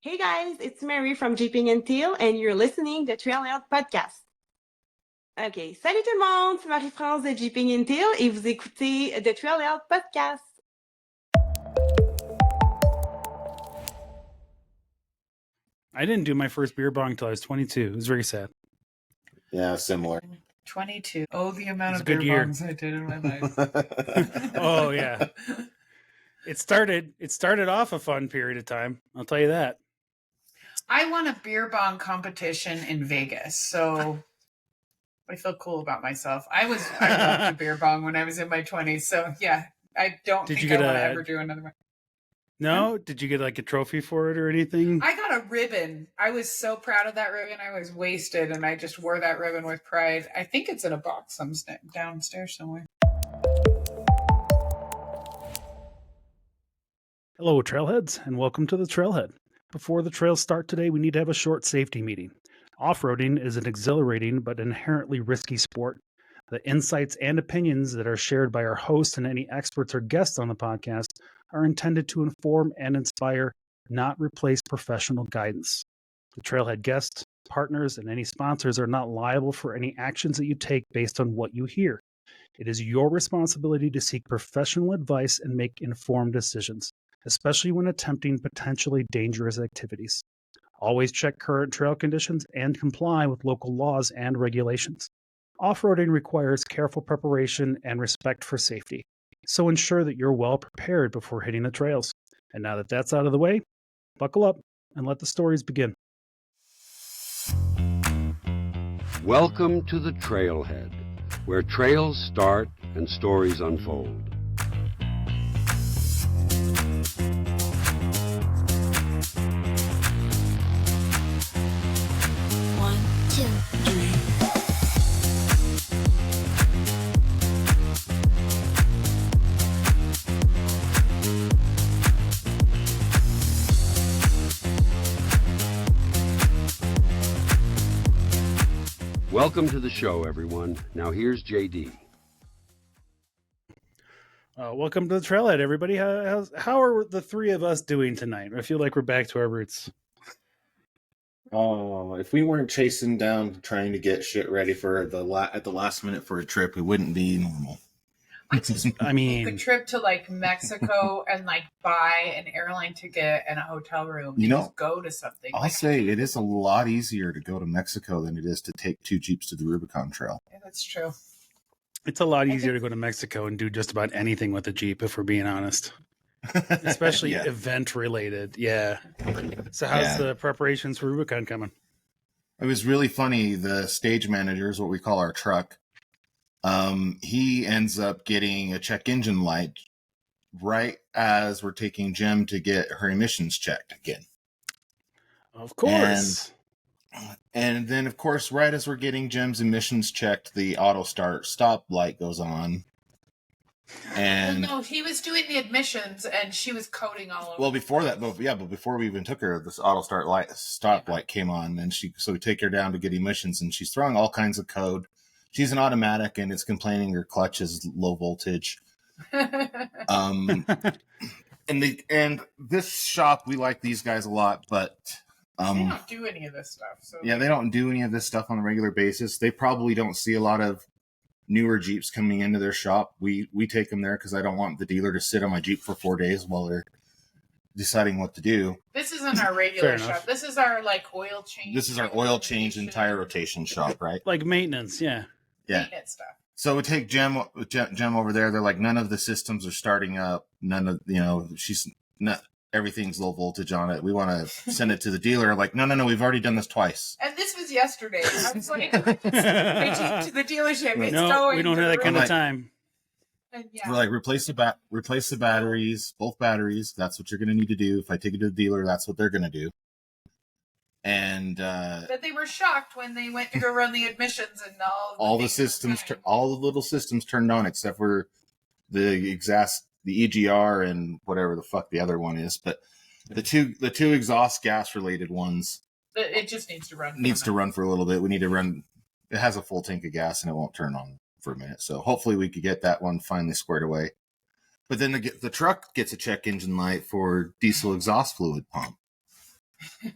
Hey guys, it's Mary from Jeeping and Teal, and you're listening to Trailhead Podcast. OK, salut tout le monde, c'est Marie-France de Jeeping and Teal et vous écoutez The Trailhead Podcast. I didn't do my first beer bong until I was 22. It was very sad. Yeah, similar. 22. Oh, the amount of good beer year. bongs I did in my life. Oh, yeah. It started off a fun period of time. I'll tell you that. I won a beer bong competition in Vegas, so I feel cool about myself. I loved a beer bong when I was in my 20s, so yeah, I don't think I want to ever do another one. No? Did you get like a trophy for it or anything? I got a ribbon. I was so proud of that ribbon. I was wasted, and I just wore that ribbon with pride. I think it's in a box downstairs somewhere. Hello, Trailheads, and welcome to the Trailhead. Before the trails start today, we need to have a short safety meeting. Off-roading is an exhilarating but inherently risky sport. The insights and opinions that are shared by our hosts and any experts or guests on the podcast are intended to inform and inspire, not replace professional guidance. The Trailhead guests, partners, and any sponsors are not liable for any actions that you take based on what you hear. It is your responsibility to seek professional advice and make informed decisions, especially when attempting potentially dangerous activities. Always check current trail conditions and comply with local laws and regulations. Off-roading requires careful preparation and respect for safety, so ensure that you're well prepared before hitting the trails. And now that that's out of the way, buckle up and let the stories begin. Welcome to the Trailhead, where trails start and stories unfold. One, two, three. Welcome to the show, everyone. Now here's JD. Welcome to the Trailhead, everybody. How are the three of us doing tonight? I feel like we're back to our roots. Oh, if we weren't chasing down trying to get shit ready for at the last minute for a trip, we wouldn't be normal. I mean, The trip to like Mexico and like buy an airline ticket and a hotel room. You know, just go to something. I'll say it is a lot easier to go to Mexico than it is to take two Jeeps to the Rubicon Trail. Yeah, that's true. it's a lot easier to go to Mexico and do just about anything with a Jeep, if we're being honest. Especially Yeah. event related. Yeah. So how's the preparations for Rubicon coming? It was really funny. The stage manager is what we call our truck. He ends up getting a check engine light right as we're taking Jem to get her emissions checked again. Of course. And then, of course, right as we're getting Jem's emissions checked, the auto stop light goes on. And Well, no, he was doing the admissions and she was coding all over. well, before that, but before we even took her, this auto stop light came on, and so we take her down to get emissions, and she's throwing all kinds of code. She's an automatic, and it's complaining her clutch is low voltage. And this shop, we like these guys a lot, but they don't do any of this stuff. So yeah, they don't do any of this stuff on a regular basis. They probably don't see a lot of newer Jeeps coming into their shop. We take them there because I don't want the dealer to sit on my Jeep for 4 days while they're deciding what to do. This isn't our regular Fair shop. enough. This is our like oil change. This is our oil change and tire rotation shop, right? Like maintenance, yeah. Yeah. maintenance stuff. So we take Jem over there. They're like, none of the systems are starting up. None of, she's not, everything's low voltage on it. We want to send it to the dealer. Like, no, we've already done this twice. And this was yesterday. I was like, I just sent my Jeep to the dealership. It's No, going we don't to have that the kind of Like- time. And yeah. We're like, replace the batteries, both batteries. That's what you're going to need to do. If I take it to the dealer, that's what they're going to do. And But they were shocked when they went to go run the admissions and all the things were systems, fine. all the little systems turned on except for the EGR and whatever the fuck the other one is. But the two exhaust gas related ones It just needs to run. needs to run for a little bit. We need to run. It has a full tank of gas and it won't turn on for a minute. So hopefully we could get that one finally squared away. But then the truck gets a check engine light for diesel exhaust fluid pump.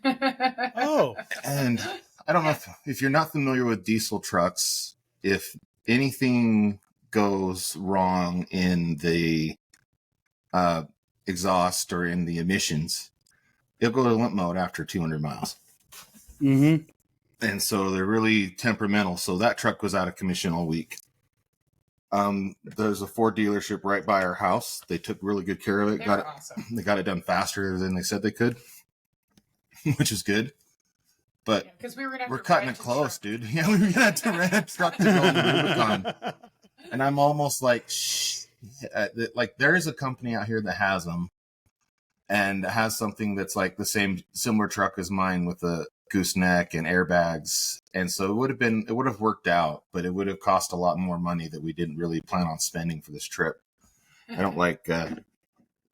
Oh, And I don't know if you're not familiar with diesel trucks, if anything goes wrong in the exhaust or in the emissions, it'll go to limp mode after 200 miles. mm-hmm. And so they're really temperamental. So that truck was out of commission all week. There's a Ford dealership right by our house. They took really good care of it. Awesome. They got it done faster than they said they could, which is good. But yeah, we're cutting it close, dude. Yeah, we're gonna have to rent a truck to go to Rubicon. And I'm almost like, shh. Like there is a company out here that has them, and has something that's like the similar truck as mine with a gooseneck and airbags. And so it would have worked out, but it would have cost a lot more money that we didn't really plan on spending for this trip. I don't like, I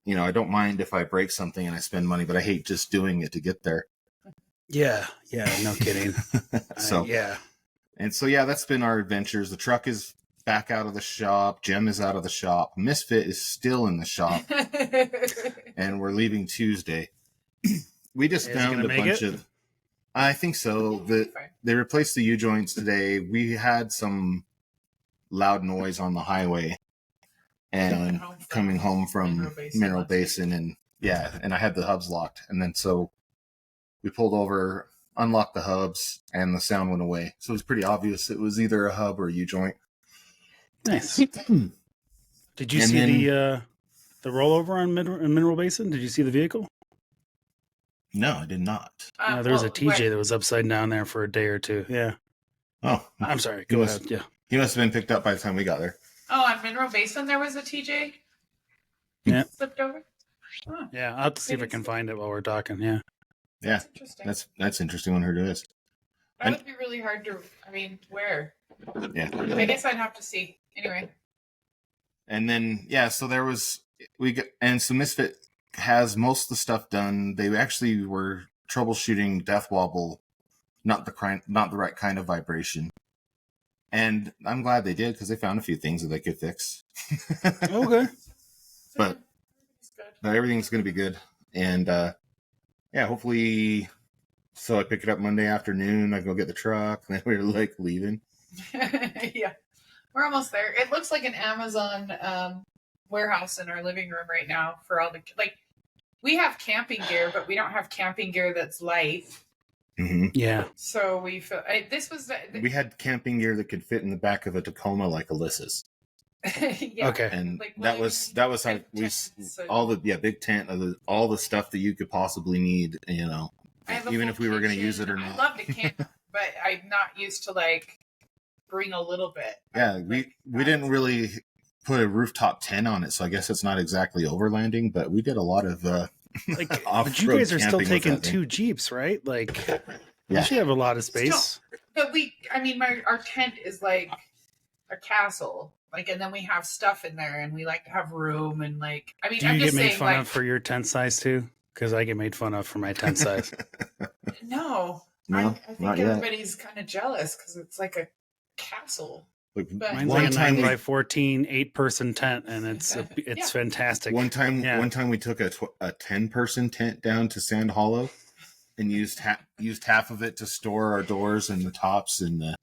don't mind if I break something and I spend money, but I hate just doing it to get there. Yeah, no kidding. Yeah. And so, yeah, that's been our adventures. The truck is back out of the shop. Jem is out of the shop. Misfit is still in the shop. And we're leaving Tuesday. We just found a bunch of... I think so. They replaced the U-joints today. We had some loud noise on the highway and coming home from Mineral Basin. And I had the hubs locked. And then so we pulled over, unlocked the hubs, and the sound went away. So it was pretty obvious it was either a hub or a U-joint. Nice. Did you see the rollover on Mineral Basin? Did you see the vehicle? No, I did not. There was a TJ that was upside down there for a day or two. Yeah. Oh. I'm sorry. Go ahead. Yeah. He must have been picked up by the time we got there. Oh, on Mineral Basin there was a TJ? Yeah. Slipped over? Oh. Yeah, I'll have to see if I can find it while we're talking. Yeah. Yeah. That's interesting. That's interesting. Wonder who it is. That would be really hard to, where? Yeah. I guess I'd have to see. Anyway. And then, so there was, so Misfit has most of the stuff done. They actually were troubleshooting death wobble, not the right kind of vibration. And I'm glad they did, because they found a few things that they could fix. Okay. But everything's going to be good. And, hopefully, so I pick it up Monday afternoon. I go get the truck, and then we're like leaving. Yeah. We're almost there. It looks like an Amazon warehouse in our living room right now for all the, we have camping gear, but we don't have camping gear that's light. Mm-hmm. Yeah. So we had camping gear that could fit in the back of a Tacoma like Alyssa's. Yeah. Okay. And that was how we all the big tent of all the stuff that you could possibly need, even if we were going to use it or not. I love to camp, but I'm not used to bring a little bit. Yeah, we didn't really put a rooftop tent on it, so I guess it's not exactly overlanding, but we did a lot of but you guys are still taking 2 Jeeps, right? You should have a lot of space. But our tent is like a castle, and then we have stuff in there, and we like to have room, and do you get made fun of for your tent size too? Because I get made fun of for my tent size. No, I think everybody's kind of jealous because it's like a castle. Mine's like a 9x14 8-person tent, and it's fantastic. One time we took a 10-person tent down to Sand Hollow and used half of it to store our doors and the tops and the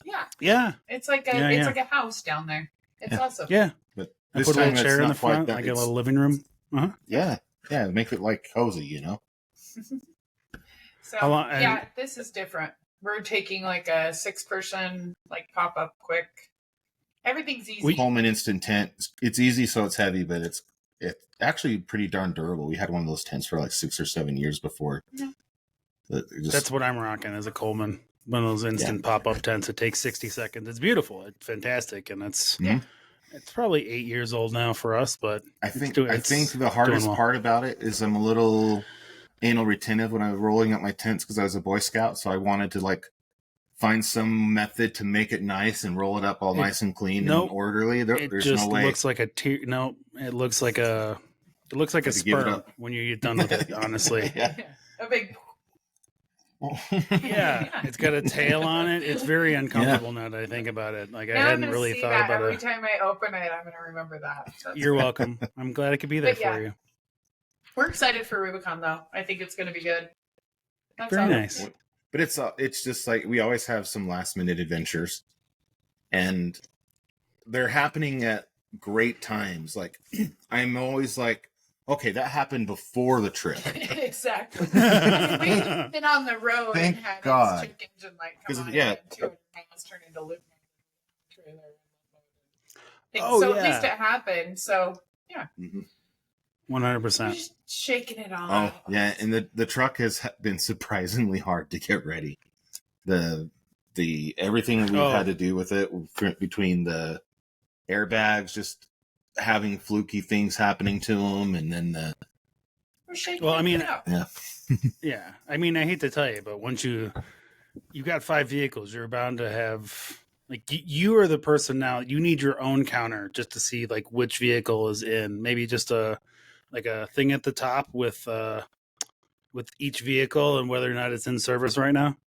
It's like a house down there. It's awesome. Yeah, but I put a little chair in the front, like a little living room. Yeah, make it like cozy, So this is different. We're taking a 6-person pop up quick. Everything's easy. Coleman Instant Tent. It's easy, so it's heavy, but it's actually pretty darn durable. We had one of those tents for 6 or 7 years before. Yeah. That's what I'm rocking as a Coleman. One of those instant pop-up tents. It takes 60 seconds. It's beautiful. It's fantastic, and it's probably 8 years old now for us. But I think the hardest part about it is I'm a little anal retentive when I was rolling up my tents because I was a Boy Scout, so I wanted to find some method to make it nice and roll it up all nice and clean and orderly. There's no way. Looks like it looks like a sperm when you get done with it. Honestly, a big. It's got a tail on it. It's very uncomfortable now that I think about it. I hadn't really thought about it. Every time I open it, I'm going to remember that. You're welcome. I'm glad I could be there for you. We're excited for Rubicon, though. I think it's going to be good. That's Very all. nice. But it's just like we always have some last minute adventures, and they're happening at great times. Like I'm always like, okay, that happened before the trip. Exactly. We've been on the road Thank and had God. this check engine light come 'Cause, on, yeah. and 200 miles turn into loop trailer. Oh, So yeah. at least it happened. So yeah, 100%. we're just shaking it all Oh out. yeah, and the truck has been surprisingly hard to get ready. The everything we've had to do with it, between the airbags, just having fluky things happening to them, and then We're shaking Well, I it mean, out. yeah. Yeah. I mean, I hate to tell you, but once you got 5 vehicles, you're bound to have, like, you are the person now, you need your own counter just to see, like, which vehicle is in. Maybe just a thing at the top with each vehicle and whether or not it's in service right now.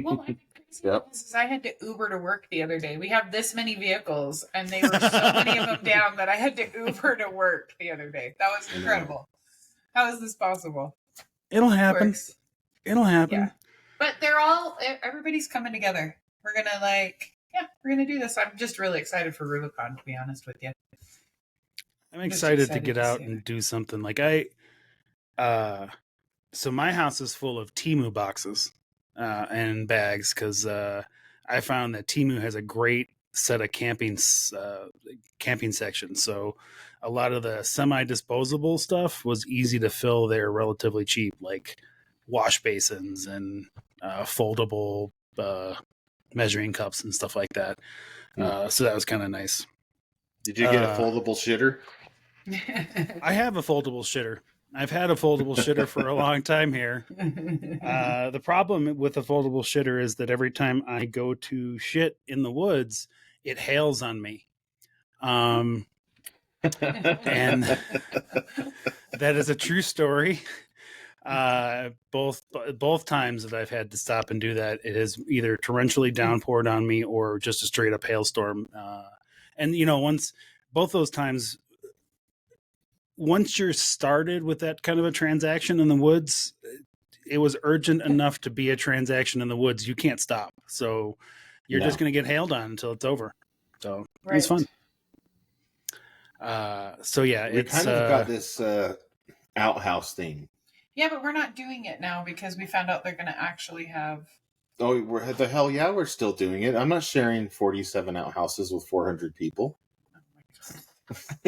Well, I think crazy Yep. is I had to Uber to work the other day. We have this many vehicles, and they were so many of them down that I had to Uber to work the other day. That was incredible. How is this possible? It'll happen. Works. It'll happen. Yeah. But everybody's coming together. We're gonna do this. I'm just really excited for Rubicon, to be honest with you. I'm excited to get out and do something. Like so my house is full of Temu boxes and bags because I found that Temu has a great set of camping sections. So a lot of the semi-disposable stuff was easy to fill there, relatively cheap, like wash basins and foldable measuring cups and stuff like that. So that was kind of nice. Did you get a foldable shitter? I have a foldable shitter. I've had a foldable shitter for a long time here. The problem with a foldable shitter is that every time I go to shit in the woods, it hails on me. And that is a true story. Both times that I've had to stop and do that, it has either torrentially downpoured on me or just a straight up hailstorm. And both those times, once you're started with that kind of a transaction in the woods, it was urgent enough to be a transaction in the woods. You can't stop. So you're just going to get hailed on until it's over. So It was fun. So yeah, we kind of got this outhouse thing. Yeah, but we're not doing it now because we found out they're going to actually have. Oh, we're still doing it. I'm not sharing 47 outhouses with 400 people.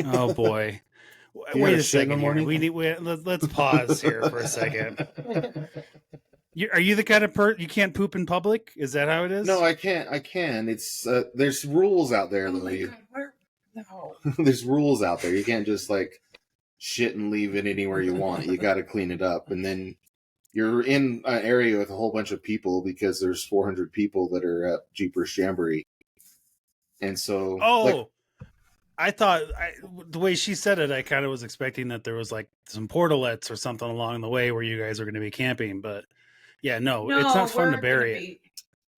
Oh boy. Wait a second here. Let's pause here for a second. Are you the kind of you can't poop in public? Is that how it is? No, I can't. I can. It's there's rules out there, though. No. There's rules out there. You can't just like shit and leave it anywhere you want. You got to clean it up, and then you're in an area with a whole bunch of people because there's 400 people that are at Jeepers Jamboree, and so I thought the way she said it, I kind of was expecting that there was like some portalets or something along the way where you guys are going to be camping. But yeah, no, it's not fun to bury it.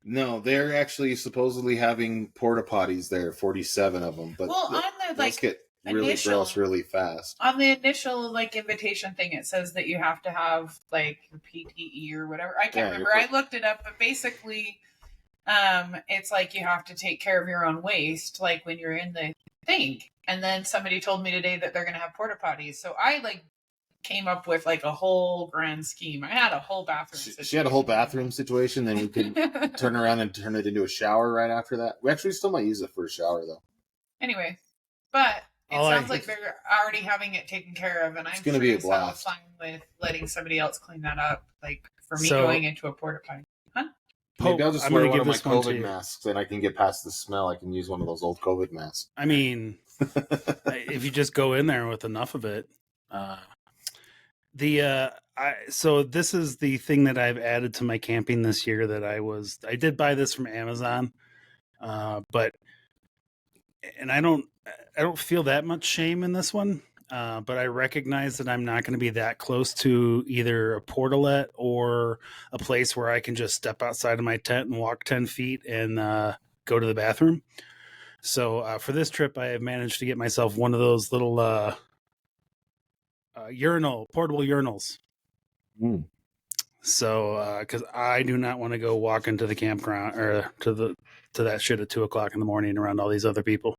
No, they're actually supposedly having porta potties there, 47 of them. But on the get really gross really fast. On the initial invitation thing, it says that you have to have your PTE or whatever. I can't remember. I looked it up, but basically, it's like you have to take care of your own waste, like when you're in the thing. And then somebody told me today that they're going to have porta potties. So I came up with a whole grand scheme. I had a whole bathroom situation. She had a whole bathroom situation. Then we could turn around and turn it into a shower right after that. We actually still might use it for a shower though. Anyway, but it sounds like they're already having it taken care of, and I'm going to be a blast. Fine with letting somebody else clean that up. For me going into a porta potty. Maybe I'll just wear one of my COVID masks and I can get past the smell. I can use one of those old COVID masks. I mean, if you just go in there with enough of it. So this is the thing that I've added to my camping this year that I did buy this from Amazon. But I don't feel that much shame in this one. But I recognize that I'm not going to be that close to either a portalet or a place where I can just step outside of my tent and walk 10 feet and go to the bathroom. So for this trip, I have managed to get myself one of those little portable urinals. So, because I do not want to go walk into the campground or to that shit at 2:00 in the morning around all these other people.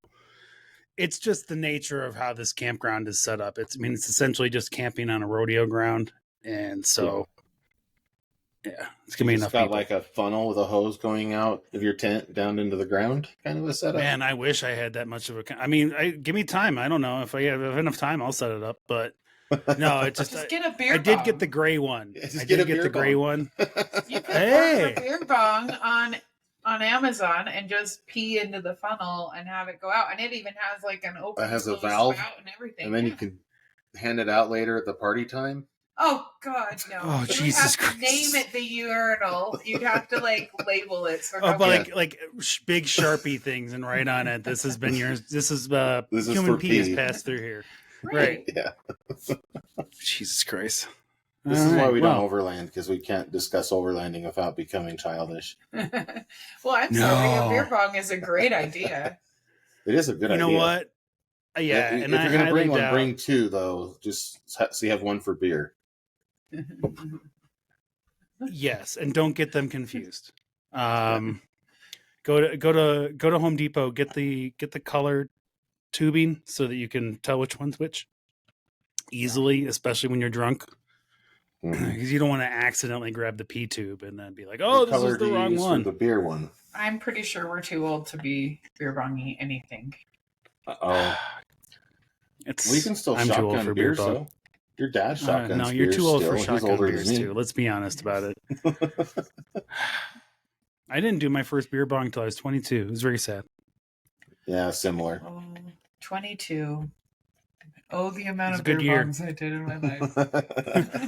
It's just the nature of how this campground is set up. It's essentially just camping on a rodeo ground, and so it's gonna be enough got people. like a funnel with a hose going out of your tent down into the ground, kind of a setup. Man, I wish I had that much of a. Give me time. I don't know if I have enough time. I'll set it up, but no, it's just get a beer. I did get the gray one. Yeah, I did get the gray one. You can order a beer bong on Amazon and just pee into the funnel and have it go out, and it even has like an open. It has a valve and everything, and then you can hand it out later at the party time. Oh God, no! Oh, you Jesus have to Christ. name it the urinal. You'd have to label it. So like big Sharpie things and write on it. This has been yours. This is human pee has passed through here. Right. Yeah. Jesus Christ. This is why we don't overland, because we can't discuss overlanding without becoming childish. Well, I'm sorry. A beer bong is a great idea. It is a good idea. You know what? Yeah. If you're going to bring one, bring two, though. Just so you have one for beer. Yes, and don't get them confused. Go to Home Depot, get the colored tubing so that you can tell which one's which easily, especially when you're drunk, because you don't want to accidentally grab the pee tube and then be like, "Oh, this is the wrong one." The beer one. I'm pretty sure we're too old to be beer bonging anything. We can still shotgun beer, so your dad shotguns no, you're too old for shotgun older beers too. Let's be honest about it. I didn't do my first beer bong until I was 22. It was very sad. Yeah, similar. 22. Oh, the amount of beer bongs I did in my life.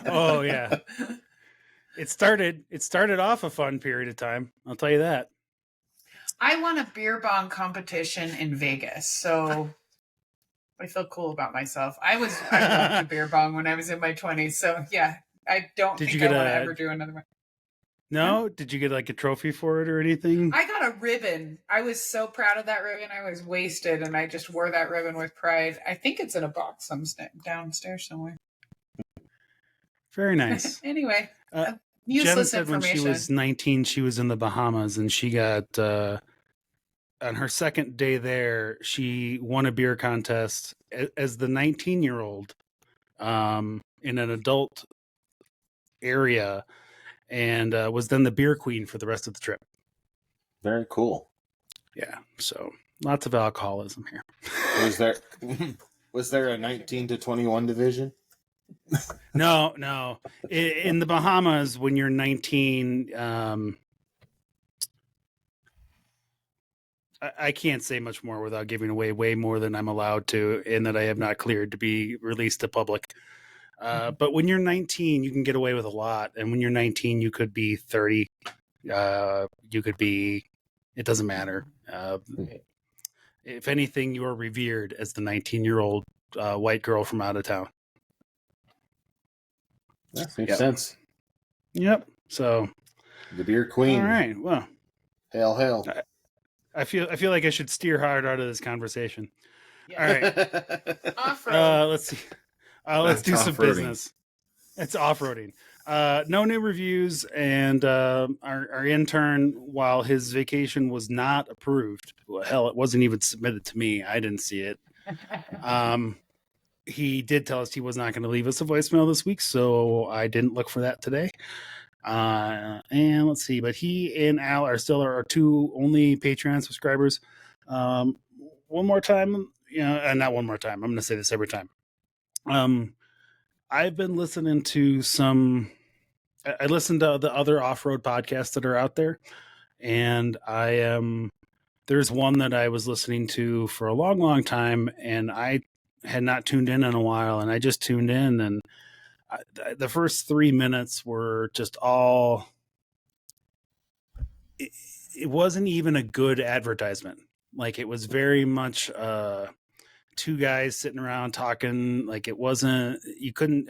Oh yeah. It started off a fun period of time. I'll tell you that. I won a beer bong competition in Vegas, so I feel cool about myself. I loved a beer bong when I was in my 20s, so yeah, I don't think I want to ever do another one. No? Did you get like a trophy for it or anything? I got a ribbon. I was so proud of that ribbon. I was wasted, and I just wore that ribbon with pride. I think it's in a box downstairs somewhere. Very nice. Anyway, Jen useless said information. when she was 19, she was in the Bahamas, and she got, on her second day there, she won a beer contest as the 19-year-old in an adult area, and was then the beer queen for the rest of the trip. Very cool. Yeah, so lots of alcoholism here. Was there a 19 to 21 division? No. In the Bahamas, when you're 19, I can't say much more without giving away way more than I'm allowed to, and that I have not cleared to be released to public. But when you're 19, you can get away with a lot. And when you're 19, you could be 30. You could be, it doesn't matter. If anything, you are revered as the 19-year-old white girl from out of town. That makes sense. Yep. So the beer queen. All right. Well, hail. I feel like I should steer hard out of this conversation. Yeah. All right. Off-road. Let's see. Let's do some business. It's off-roading. No new reviews, and our intern, while his vacation was not approved, well, hell, it wasn't even submitted to me. I didn't see it. He did tell us he was not going to leave us a voicemail this week, so I didn't look for that today. And let's see, but he and Al are still our two only Patreon subscribers. One more time, not one more time. I'm going to say this every time. I've been listening to I listened to the other off-road podcasts that are out there, and there's one that I was listening to for a long, long time, and I had not tuned in a while, and I just tuned in, and the first 3 minutes were just all, it wasn't even a good advertisement. Like, it was very much, two guys sitting around talking. Like, it wasn't,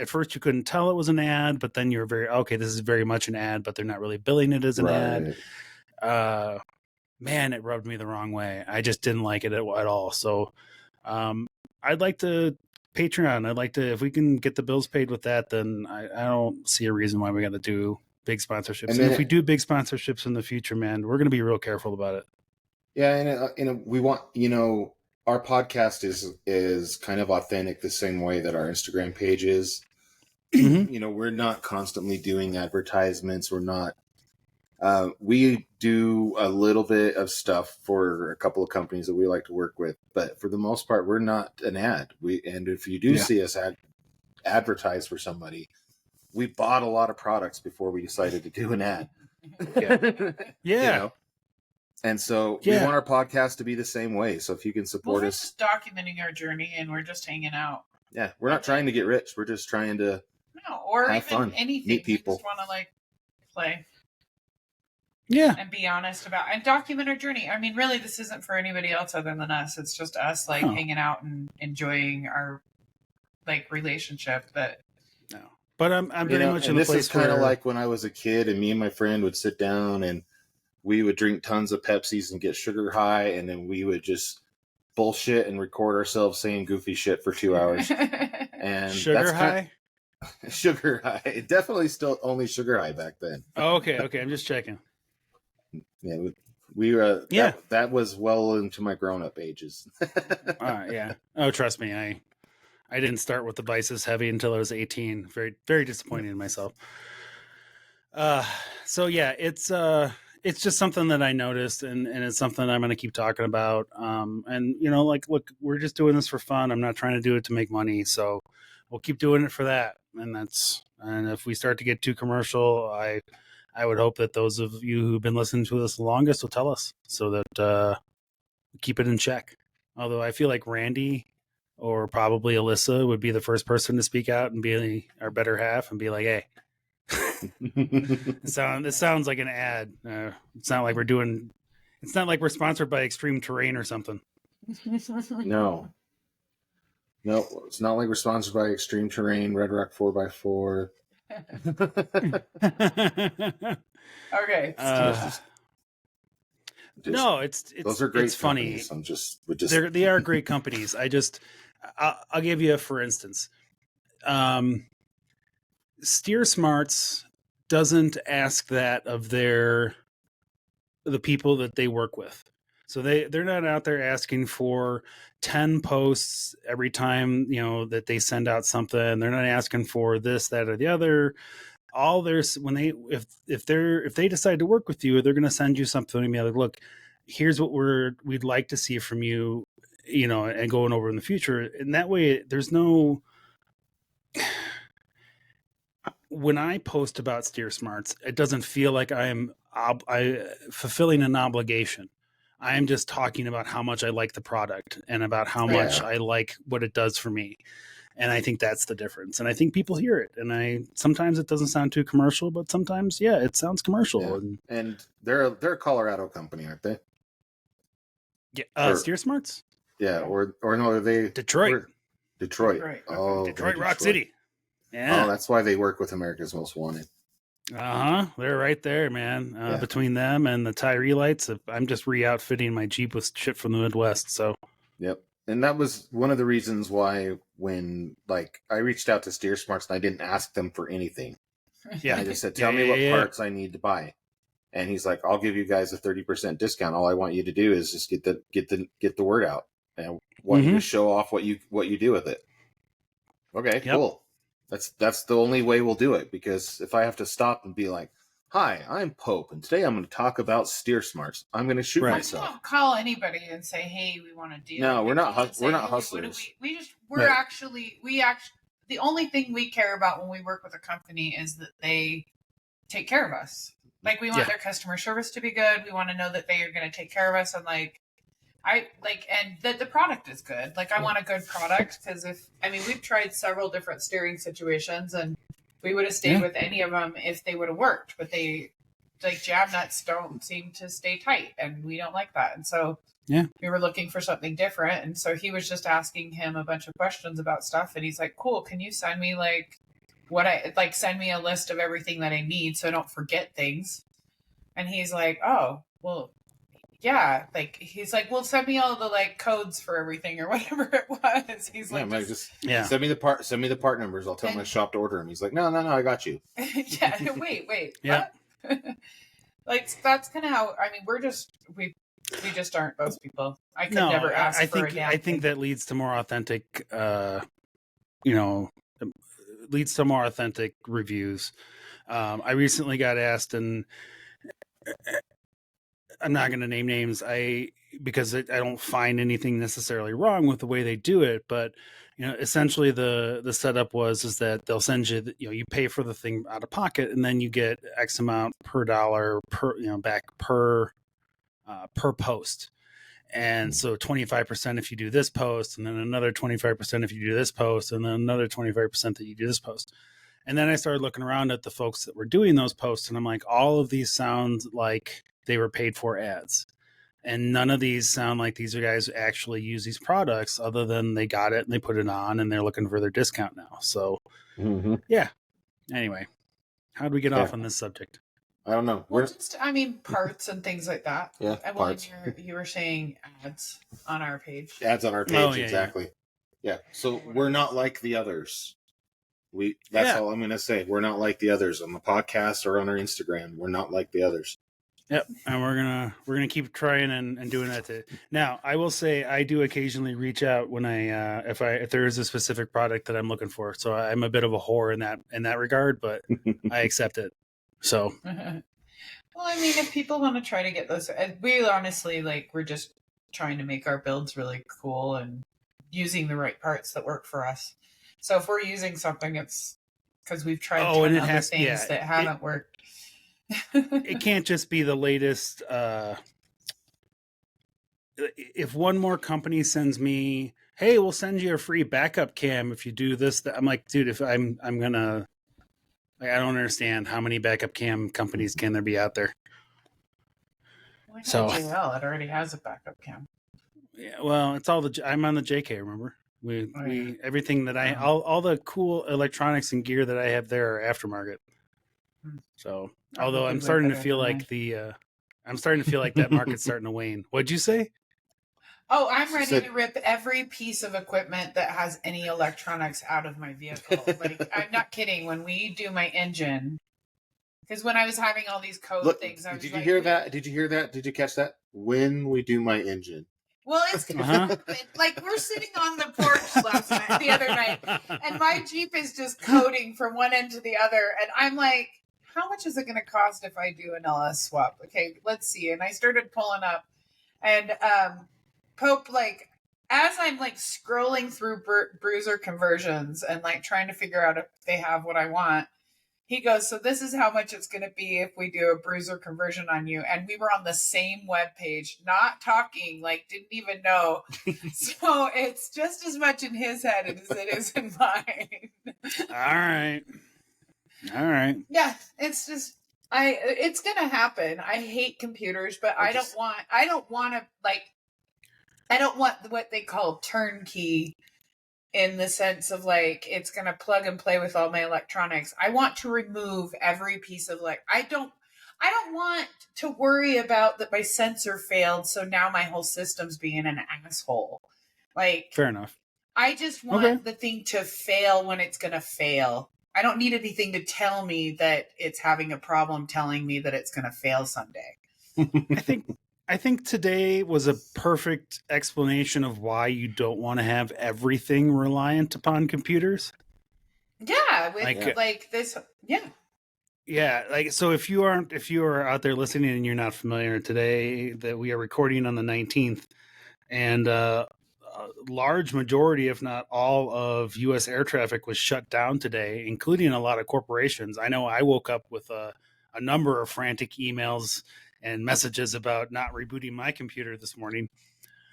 at first you couldn't tell it was an ad, but then you're okay, this is very much an ad, but they're not really billing it as an ad. Man, it rubbed me the wrong way. I just didn't like it at all. So, I'd like to Patreon. I'd like to, if we can get the bills paid with that, then I don't see a reason why we got to do big sponsorships. And And if we do big sponsorships in the future, man, we're going to be real careful about it. Yeah, and we want, our podcast is kind of authentic the same way that our Instagram page is. Mm-hmm. We're not constantly doing advertisements. We're not. We do a little bit of stuff for a couple of companies that we like to work with, but for the most part, we're not an ad. And if you do see us advertise for somebody, we bought a lot of products before we decided to do an ad. Yeah. And so we want our podcast to be the same way. So if you can support us, just documenting our journey, and we're just hanging out. Yeah, we're not trying to get rich. We're just trying to or have even fun, anything. meet people. We just want to play. Yeah. And be honest and document our journey. I mean, really, this isn't for anybody else other than us. It's just us hanging out and enjoying our relationship. But I'm very much in the place this is kind of like when I was a kid and me and my friend would sit down and we would drink tons of Pepsis and get sugar high, and then we would just bullshit and record ourselves saying goofy shit for 2 hours. And sugar high? Sugar high. Definitely still only sugar high back then. Oh, okay. I'm just checking. Yeah, we that was well into my grown-up ages. Yeah. Oh, trust me, I didn't start with the vices heavy until I was 18. Very, very disappointed in myself. So yeah, it's just something that I noticed, and it's something I'm going to keep talking about. And look, we're just doing this for fun. I'm not trying to do it to make money, so we'll keep doing it for that. And if we start to get too commercial, I would hope that those of you who've been listening to us the longest will tell us, so that we keep it in check. Although I feel like Randi or probably Alyssa would be the first person to speak out and be our better half and be like, hey, this sounds like an ad. It's not like we're sponsored by Extreme Terrain or something. No, it's not like we're sponsored by Extreme Terrain, Red Rock 4x4. Okay. No, it's those are great. It's funny. They are great companies. I'll give you for instance. Steer Smarts doesn't ask that of the people that they work with. So they're not out there asking for 10 posts every time, that they send out something. They're not asking for this, that, or the other. If they decide to work with you, they're going to send you something and be like, look, here's what we'd like to see from you, and going over in the future. And that way there's no, when I post about Steer Smarts, it doesn't feel like I'm fulfilling an obligation. I am just talking about how much I like the product and about how much I like what it does for me. And I think that's the difference. And I think people hear it. And sometimes it doesn't sound too commercial, but sometimes, it sounds commercial. Yeah. And they're a Colorado company, aren't they? Yeah. Steer Smarts? Yeah. Or no, are they Detroit? Detroit. Oh, Detroit Rock City. Yeah. Oh, that's why they work with America's Most Wanted. They're right there, man. Between them and the Tyree lights, I'm just re-outfitting my Jeep with shit from the Midwest. So, yep. And that was one of the reasons why when I reached out to Steer Smarts and I didn't ask them for anything. Yeah. I just said, tell me what parts I need to buy. And he's like, I'll give you guys a 30% discount. All I want you to do is just get the word out. And I want you to show off what you do with it. Okay, cool. That's the only way we'll do it, because if I have to stop and be like, hi, I'm Pope, and today I'm going to talk about Steer Smarts, I'm going to shoot myself. I won't call anybody and say, hey, we want to deal. No, we're not hustlers. The only thing we care about when we work with a company is that they take care of us. We want their customer service to be good. We want to know that they are going to take care of us, and and that the product is good. I want a good product, because we've tried several different steering situations, and we would have stayed with any of them if they would have worked, but they jab nuts don't seem to stay tight, and we don't like that. And so we were looking for something different. And so he was just asking him a bunch of questions about stuff. And he's like, cool, can you send me send me a list of everything that I need so I don't forget things? And he's like, oh, well, yeah, like he's like, well, send me all the like codes for everything or whatever it was. He's like, just send me the part numbers. I'll tell my shop to order them. He's like, no, I got you. Yeah, wait, yeah. what? Like that's kind of how. I mean, we just aren't those people. I could never ask for a damn I think thing. that leads to more authentic, leads to more authentic reviews. I recently got asked, and I'm not going to name names, because I don't find anything necessarily wrong with the way they do it, but essentially the setup is that they'll send you, you pay for the thing out of pocket, and then you get X amount per dollar back per post. And so 25% if you do this post, and then another 25% if you do this post, and then another 25% that you do this post. And then I started looking around at the folks that were doing those posts, and I'm like, all of these sound like they were paid for ads. And none of these sound like these guys actually use these products, other than they got it and they put it on and they're looking for their discount now. So, yeah. Anyway, how do we get off on this subject? I don't know. Well, parts and things like that. Yeah, parts. You were saying ads on our page. Ads on our page, exactly. Yeah. So we're not like the others. That's all I'm going to say. We're not like the others on the podcast or on our Instagram. We're not like the others. Yep, and we're gonna keep trying and doing that. Now, I will say I do occasionally reach out when if there is a specific product that I'm looking for. So I'm a bit of a whore in that regard, but I accept it. So, well, I mean, if people want to try to get those, we honestly we're just trying to make our builds really cool and using the right parts that work for us. So if we're using something, it's because we've tried other things that haven't worked. It can't just be the latest. If one more company sends me, hey, we'll send you a free backup cam if you do this, I'm like, dude, if I'm gonna, I don't understand how many backup cam companies can there be out there. Well, JL, it already has a backup cam. Yeah, well, it's all I'm on the JK. Remember, we everything that all the cool electronics and gear that I have there are aftermarket. So, although I'm starting to feel like that market's starting to wane. What'd you say? Oh, I'm ready to rip every piece of equipment that has any electronics out of my vehicle. I'm not kidding. When we do my engine, because when I was having all these code things, I was Did you hear that? Did you hear that? Did you catch that? When we do my engine. Well, it's we're sitting on the porch the other night, and my Jeep is just coding from one end to the other, and I'm like, how much is it going to cost if I do an LS swap? Okay, let's see. And I started pulling up, and Pope, as I'm scrolling through bruiser conversions and trying to figure out if they have what I want, he goes, so this is how much it's going to be if we do a bruiser conversion on you. And we were on the same web page, not talking, didn't even know. So it's just as much in his head as it is in mine. All right. Yeah, it's just it's gonna happen. I hate computers, but I don't want what they call turnkey, in the sense of it's gonna plug and play with all my electronics. I want to remove every piece of I don't want to worry about that my sensor failed, so now my whole system's being an asshole. Fair enough. I just want the thing to fail when it's gonna fail. I don't need anything to tell me that it's having a problem telling me that it's going to fail someday. I think today was a perfect explanation of why you don't want to have everything reliant upon computers. Yeah, this. Yeah. Yeah, so if you are out there listening and you're not familiar, today that we are recording on the 19th, and a large majority, if not all, of U.S. air traffic was shut down today, including a lot of corporations. I know I woke up with a number of frantic emails and messages about not rebooting my computer this morning.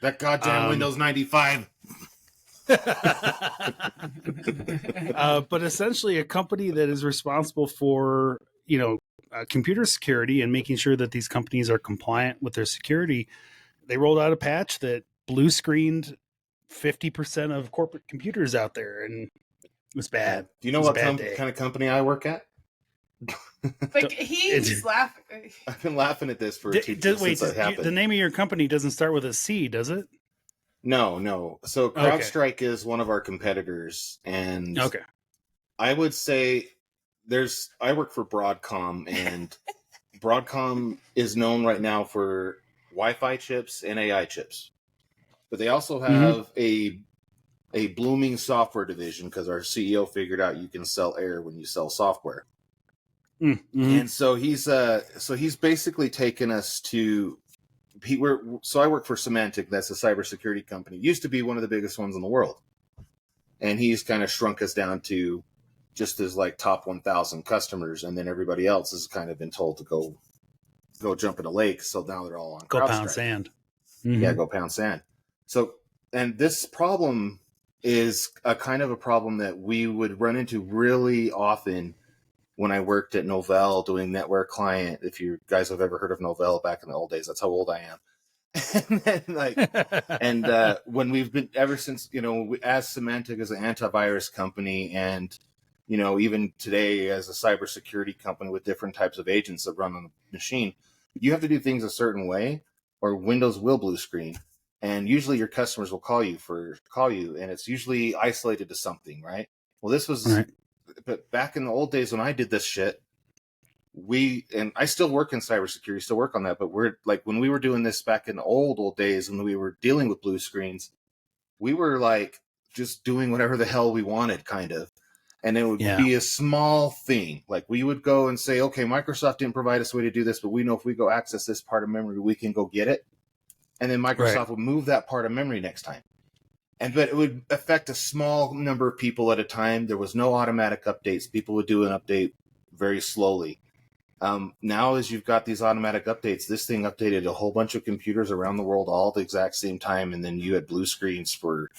That goddamn Windows 95. But essentially a company that is responsible for, computer security and making sure that these companies are compliant with their security, they rolled out a patch that blue screened 50% of corporate computers out there, and it was bad. Do you know what kind of company I work at? Like he's laughing. I've been laughing at this for since it happened. The name of your company doesn't start with a C, does it? No. So CrowdStrike is one of our competitors, and I would say I work for Broadcom, and Broadcom is known right now for Wi-Fi chips and AI chips, but they also have a blooming software division because our CEO figured out you can sell air when you sell software. And so he's basically taken us to. So I work for Symantec. That's a cybersecurity company. It used to be one of the biggest ones in the world, and he's kind of shrunk us down to just as like top 1,000 customers, and then everybody else has kind of been told to go jump in a lake. So now they're all on go CrowdStrike. Pound sand. Yeah, go pound sand. So, and this problem is a kind of a problem that we would run into really often when I worked at Novell doing network client. If you guys have ever heard of Novell back in the old days, that's how old I am. And then when we've been ever since, as Symantec as an antivirus company, and even today as a cybersecurity company with different types of agents that run on the machine, you have to do things a certain way, or Windows will blue screen. And usually your customers will call you, and it's usually isolated to something, right? Well, this was, but back in the old days when I did this shit, and I still work in cybersecurity, still work on that, but we're like, when we were doing this back in the old days, when we were dealing with blue screens, we were like just doing whatever the hell we wanted, kind of. And it would be a small thing. Like we would go and say, okay, Microsoft didn't provide us a way to do this, but we know if we go access this part of memory, we can go get it. And then Microsoft would move that part of memory next time. But it would affect a small number of people at a time. There was no automatic updates. People would do an update very slowly. Now, as you've got these automatic updates, this thing updated a whole bunch of computers around the world all at the exact same time. And then you had blue screens for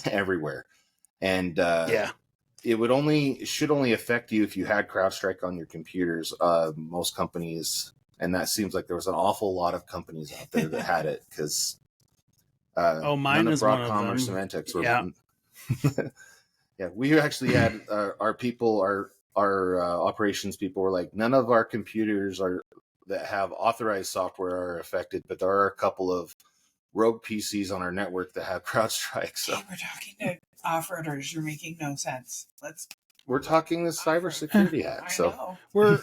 everywhere. And it should only affect you if you had CrowdStrike on your computers. Most companies, and that seems like there was an awful lot of companies out there that had it, because mine is one of them. or Symantec were we actually had our people, our operations people were like, none of our computers that have authorized software are affected, but there are a couple of rogue PCs on our network that have CrowdStrike. So we're talking to off-roaders. You're making no sense. We're talking the cybersecurity hack. So we're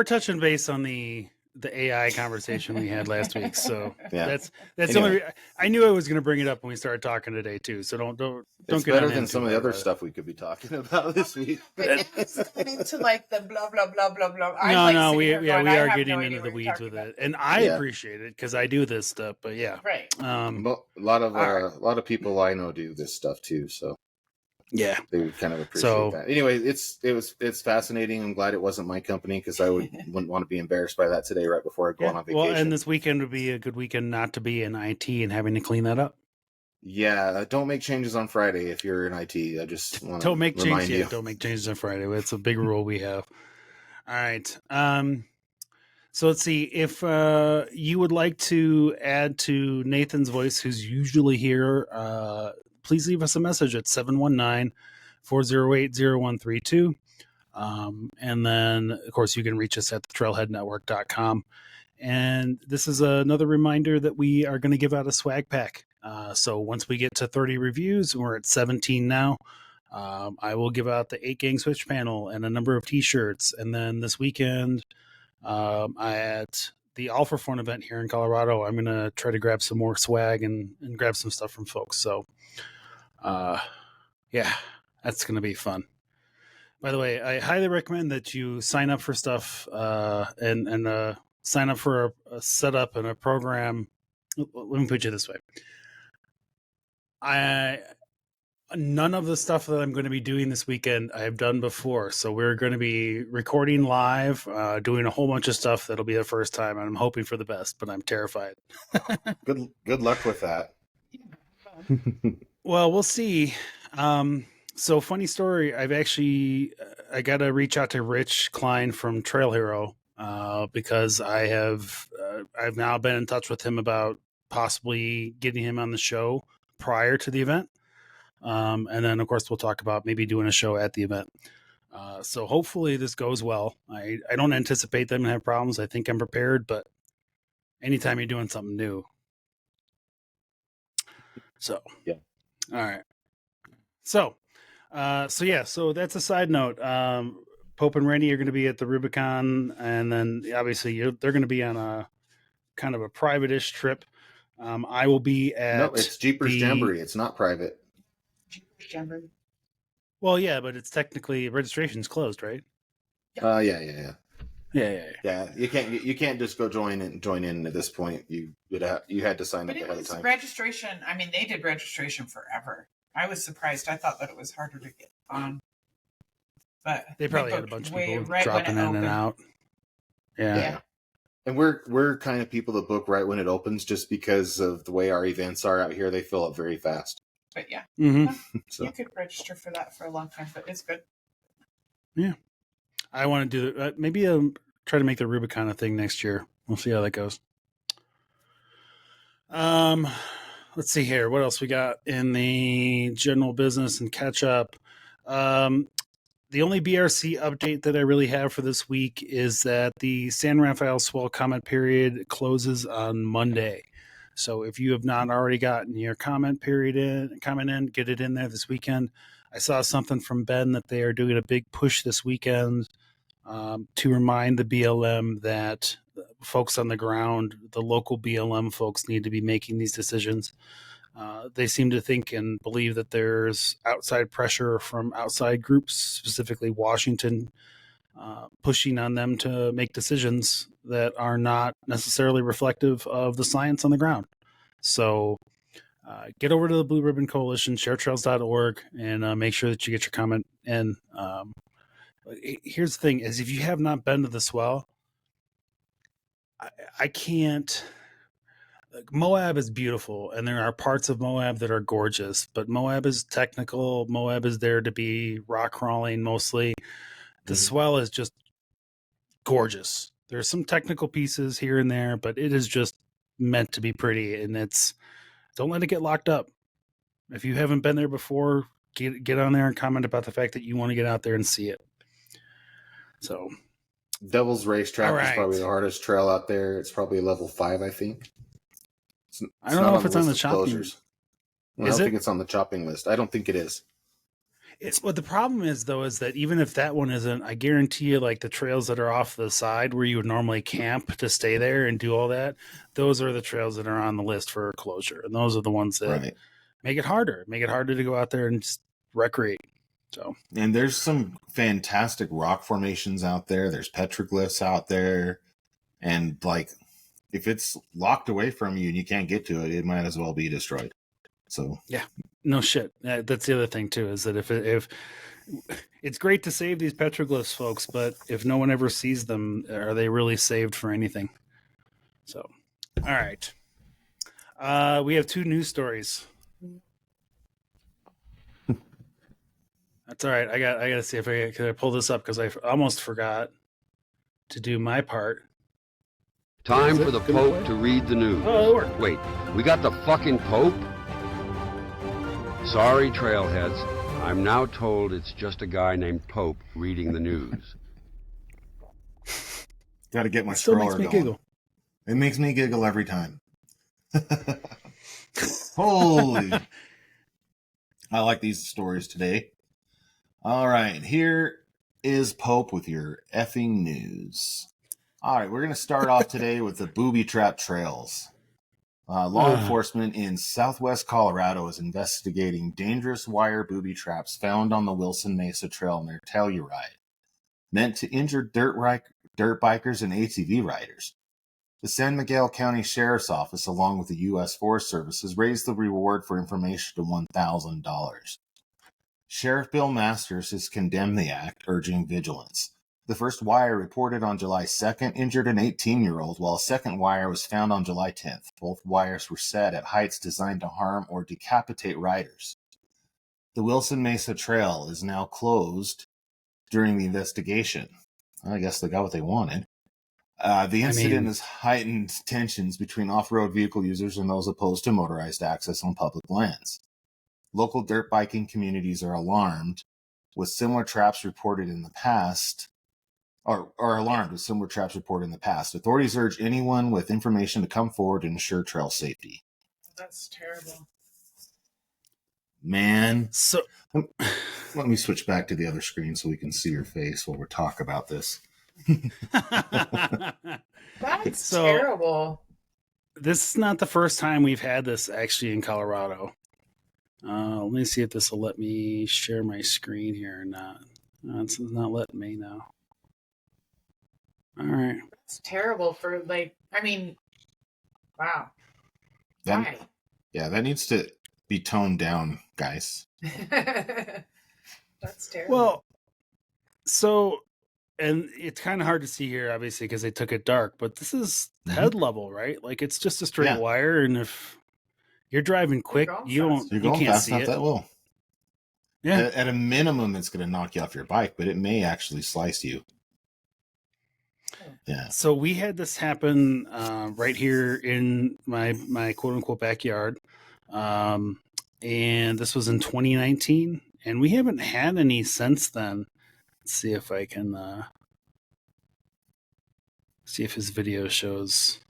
touching base on the AI conversation we had last week. So that's anyway. the only. I knew I was going to bring it up when we started talking today too. So don't it's get better than some of the other stuff we could be talking about this week. But it's into like the blah blah blah blah blah. We are getting into the weeds with it, and I appreciate it because I do this stuff. But right. A lot of people I know do this stuff too. So. Yeah, they would kind of appreciate that. Anyway, it's fascinating. I'm glad it wasn't my company, because I wouldn't want to be embarrassed by that today right before I go on vacation. Well, and this weekend would be a good weekend not to be in IT and having to clean that up. Yeah, don't make changes on Friday if you're in IT. I just want don't make remind changes. you. Yeah, don't make changes on Friday. It's a big rule we have. All right. So let's see if you would like to add to Nathan's voice, who's usually here. Please leave us a message at 719-408-0132. And then, of course, you can reach us at trailheadnetwork.com. And this is another reminder that we are going to give out a swag pack. So once we get to 30 reviews, we're at 17 now, I will give out the 8-gang switch panel and a number of T-shirts. And then this weekend, at the All for Fun event here in Colorado, I'm going to try to grab some more swag and grab some stuff from folks. So, that's going to be fun. By the way, I highly recommend that you sign up for stuff and sign up for a setup and a program. Let me put you this way. None of the stuff that I'm going to be doing this weekend I have done before. So we're going to be recording live, doing a whole bunch of stuff. That'll be the first time. And I'm hoping for the best, but I'm terrified. Good luck with that. Well, we'll see. So funny story. I got to reach out to Rich Klein from Trail Hero, because I've now been in touch with him about possibly getting him on the show prior to the event. And then of course we'll talk about maybe doing a show at the event. So hopefully this goes well. I don't anticipate them to have problems. I think I'm prepared, but anytime you're doing something new. So, yeah. All right. So that's a side note. Pope and Rennie are going to be at the Rubicon, and then obviously they're going to be on a kind of a private-ish trip. I will be at No, it's Jeepers Jamboree. It's not private. Jeepers Jamboree. Well, yeah, but it's technically registration's closed, right? Yeah. Yeah. You can't just go join in at this point. You had to sign But up it ahead was of time. registration. I mean, they did registration forever. I was surprised. I thought that it was harder to get on. But they probably had a bunch of people dropping in and out. Yeah. And we're kind of people that book right when it opens, just because of the way our events are out here. They fill up very fast. But yeah, So you could register for that for a long time, but it's good. Yeah, I want to do maybe try to make the Rubicon a thing next year. We'll see how that goes. Let's see here. What else we got in the general business and catch up? The only BRC update that I really have for this week is that the San Rafael Swell comment period closes on Monday. So if you have not already gotten your comment in, get it in there this weekend. I saw something from Ben that they are doing a big push this weekend to remind the BLM that folks on the ground, the local BLM folks, need to be making these decisions. They seem to think and believe that there's outside pressure from outside groups, specifically Washington, pushing on them to make decisions that are not necessarily reflective of the science on the ground. So get over to the Blue Ribbon Coalition, sharetrails.org, and make sure that you get your comment in. Here's the thing, is if you have not been to the swell, I can't... Moab is beautiful, and there are parts of Moab that are gorgeous, but Moab is technical. Moab is there to be rock crawling mostly. The swell is just gorgeous. There's some technical pieces here and there, but it is just meant to be pretty, and don't let it get locked up. If you haven't been there before, get on there and comment about the fact that you want to get out there and see it. So, Devil's Racetrack is probably the hardest trail out there. It's probably level 5, I think. I don't know if it's on the chopping list. I don't think it's on the chopping list. I don't think it is. What the problem is, though, is that even if that one isn't, I guarantee you, like the trails that are off the side where you would normally camp to stay there and do all that, those are the trails that are on the list for closure. And those are the ones that make it harder to go out there and just recreate. So, and there's some fantastic rock formations out there. There's petroglyphs out there. And like, if it's locked away from you and you can't get to it, it might as well be destroyed. So yeah, no shit. That's the other thing too, is that if it's great to save these petroglyphs, folks, but if no one ever sees them, are they really saved for anything? So, all right. We have 2 news stories. That's all right. I got to see if can I pull this up, because I almost forgot to do my part. Time for the Pope to read the news. Oh, it worked. Wait, we got the fucking Pope? Sorry, Trailheads. I'm now told it's just a guy named Pope reading the news. Got to get my scroller going. Giggle. It makes me giggle every time. Holy. I like these stories today. All right, here is Pope with your effing news. All right, we're going to start off today with the booby trap trails. Law enforcement in southwest Colorado is investigating dangerous wire booby traps found on the Wilson Mesa Trail near Telluride, meant to injure dirt bikers and ATV riders. The San Miguel County Sheriff's Office, along with the U.S. Forest Service, has raised the reward for information to $1,000. Sheriff Bill Masters has condemned the act, urging vigilance. The first wire reported on July 2nd injured an 18-year-old, while a second wire was found on July 10th. Both wires were set at heights designed to harm or decapitate riders. The Wilson Mesa Trail is now closed during the investigation. I guess they got what they wanted. The incident has heightened tensions between off-road vehicle users and those opposed to motorized access on public lands. Local dirt biking communities are alarmed with similar traps reported in the past, or are alarmed with similar traps reported in the past. Authorities urge anyone with information to come forward and ensure trail safety. That's terrible. Man. So let me switch back to the other screen so we can see your face while we're talking about this. That's terrible. This is not the first time we've had this actually in Colorado. Let me see if this will let me share my screen here or not. It's not letting me now. All right. It's terrible for wow. Why? Yeah, that needs to be toned down, guys. That's terrible. Well, so, and it's kind of hard to see here, obviously, because they took it dark, but this is head level, right? Like it's just a straight wire, and if you're driving quick, you can't fast see enough it. That will. Yeah. At a minimum, it's going to knock you off your bike, but it may actually slice you. Yeah. So we had this happen right here in my quote unquote backyard. And this was in 2019, and we haven't had any since then. Let's see if I can see if his video shows.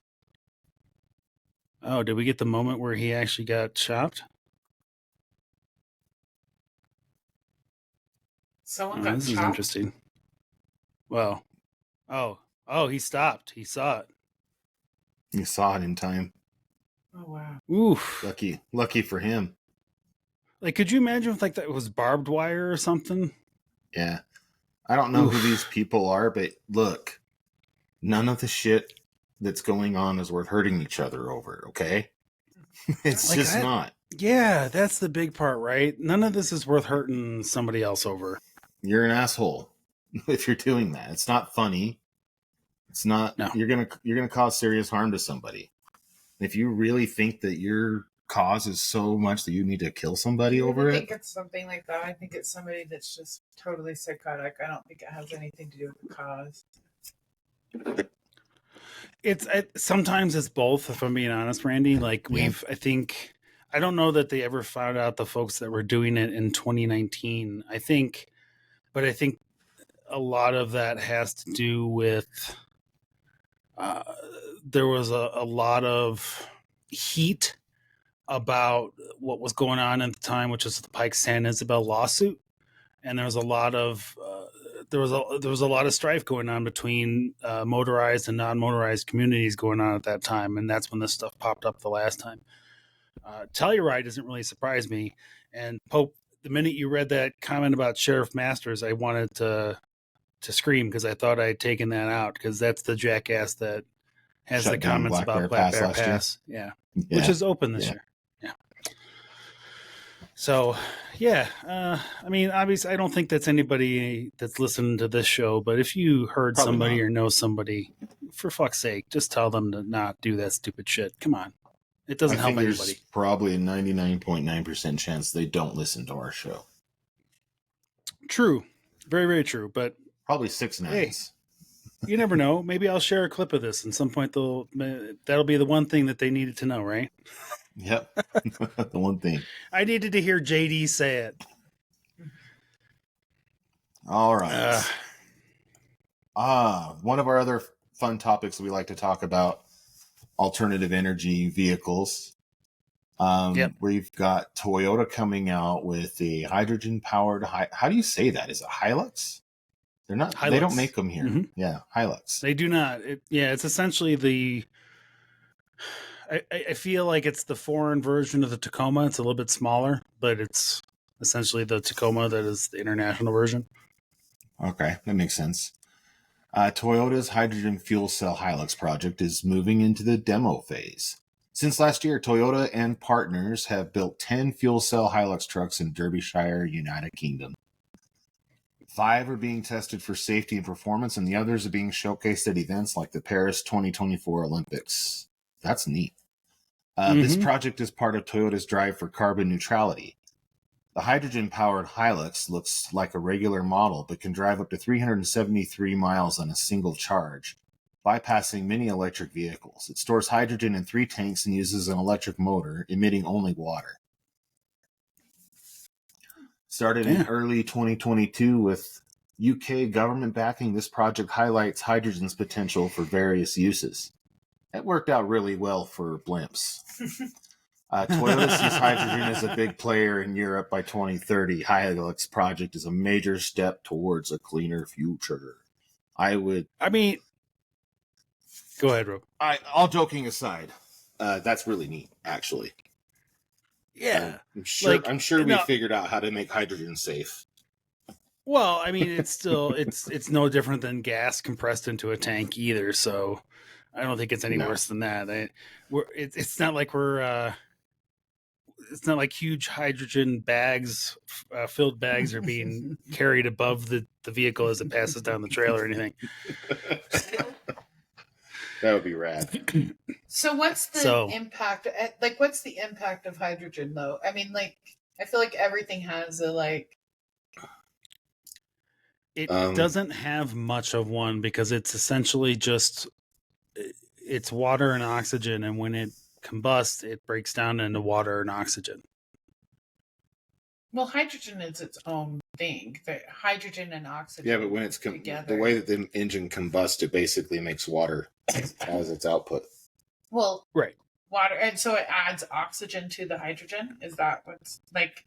Oh, did we get the moment where he actually got chopped? Someone got this chopped? is interesting. Well, oh, he stopped. He saw it. You saw it in time. Oh wow! Oof. Lucky for him. Like, could you imagine if that was barbed wire or something? Yeah, I don't know who these people are, but look, none of the shit that's going on is worth hurting each other over. Okay, it's just not. Yeah, that's the big part, right? None of this is worth hurting somebody else over. You're an asshole if you're doing that. It's not funny. It's not. No. You're gonna cause serious harm to somebody. If you really think that your cause is so much that you need to kill somebody over it, I think it's something like that. I think it's somebody that's just totally psychotic. I don't think it has anything to do with the cause. Sometimes it's both, if I'm being honest, Randy. I don't know that they ever found out the folks that were doing it in 2019. I think a lot of that has to do with there was a lot of heat about what was going on at the time, which was the Pike San Isabel lawsuit, and there was a lot of there was a lot of strife going on between motorized and non-motorized communities going on at that time, and that's when this stuff popped up the last time. Telluride doesn't really surprise me, and Pope. The minute you read that comment about Sheriff Masters, I wanted to scream because I thought I had taken that out because that's the jackass that has the comments about Black Bear Pass. Yeah, which is open this year. Yeah. So, yeah. I mean, obviously, I don't think that's anybody that's listening to this show, but if you heard somebody or know somebody, for fuck's sake, just tell them to not do that stupid shit. Come on. It doesn't help anybody. There's probably a 99.9% chance they don't listen to our show. True. Very, very true. But probably 6 nines. Hey, you never know. Maybe I'll share a clip of this, and some point that'll be the one thing that they needed to know, right? Yep. The one thing. I needed to hear JD say it. All right. One of our other fun topics we like to talk about, alternative energy vehicles. We've got Toyota coming out with a hydrogen powered how do you say that? Is it Hilux? They're not Hilux. They don't make them here. Mm-hmm. Yeah, Hilux. They do not. It's essentially I feel like it's the foreign version of the Tacoma. It's a little bit smaller, but it's essentially the Tacoma that is the international version. Okay, that makes sense. Toyota's hydrogen fuel cell Hilux project is moving into the demo phase. Since last year, Toyota and partners have built 10 fuel cell Hilux trucks in Derbyshire, United Kingdom. 5 are being tested for safety and performance, and the others are being showcased at events like the Paris 2024 Olympics. That's neat. This project is part of Toyota's drive for carbon neutrality. The hydrogen-powered Hilux looks like a regular model, but can drive up to 373 miles on a single charge, bypassing many electric vehicles. It stores hydrogen in 3 tanks and uses an electric motor, emitting only water. Started in early 2022 with UK government backing. This project highlights hydrogen's potential for various uses. That worked out really well for blimps. Toyota sees hydrogen as a big player in Europe by 2030. Hilux project is a major step towards a cleaner future. Go ahead, Rob. All joking aside, that's really neat, actually. Yeah, I'm sure we figured out how to make hydrogen safe. Well, I mean, it's still it's no different than gas compressed into a tank either. So I don't think it's any worse than that. It's not like it's not like huge hydrogen bags, filled bags, are being carried above the vehicle as it passes down the trail or anything. That would be rad. So what's the impact? Like, what's the impact of hydrogen, though? I mean, like, I feel like everything has a, like... It doesn't have much of one because it's essentially just... It's water and oxygen, and when it combusts, it breaks down into water and oxygen. Well, hydrogen is its own thing. The hydrogen and oxygen. Yeah, but when it's the way that the engine combusts, it basically makes water as its output. Well, right. Water, and so it adds oxygen to the hydrogen. Is that what's like?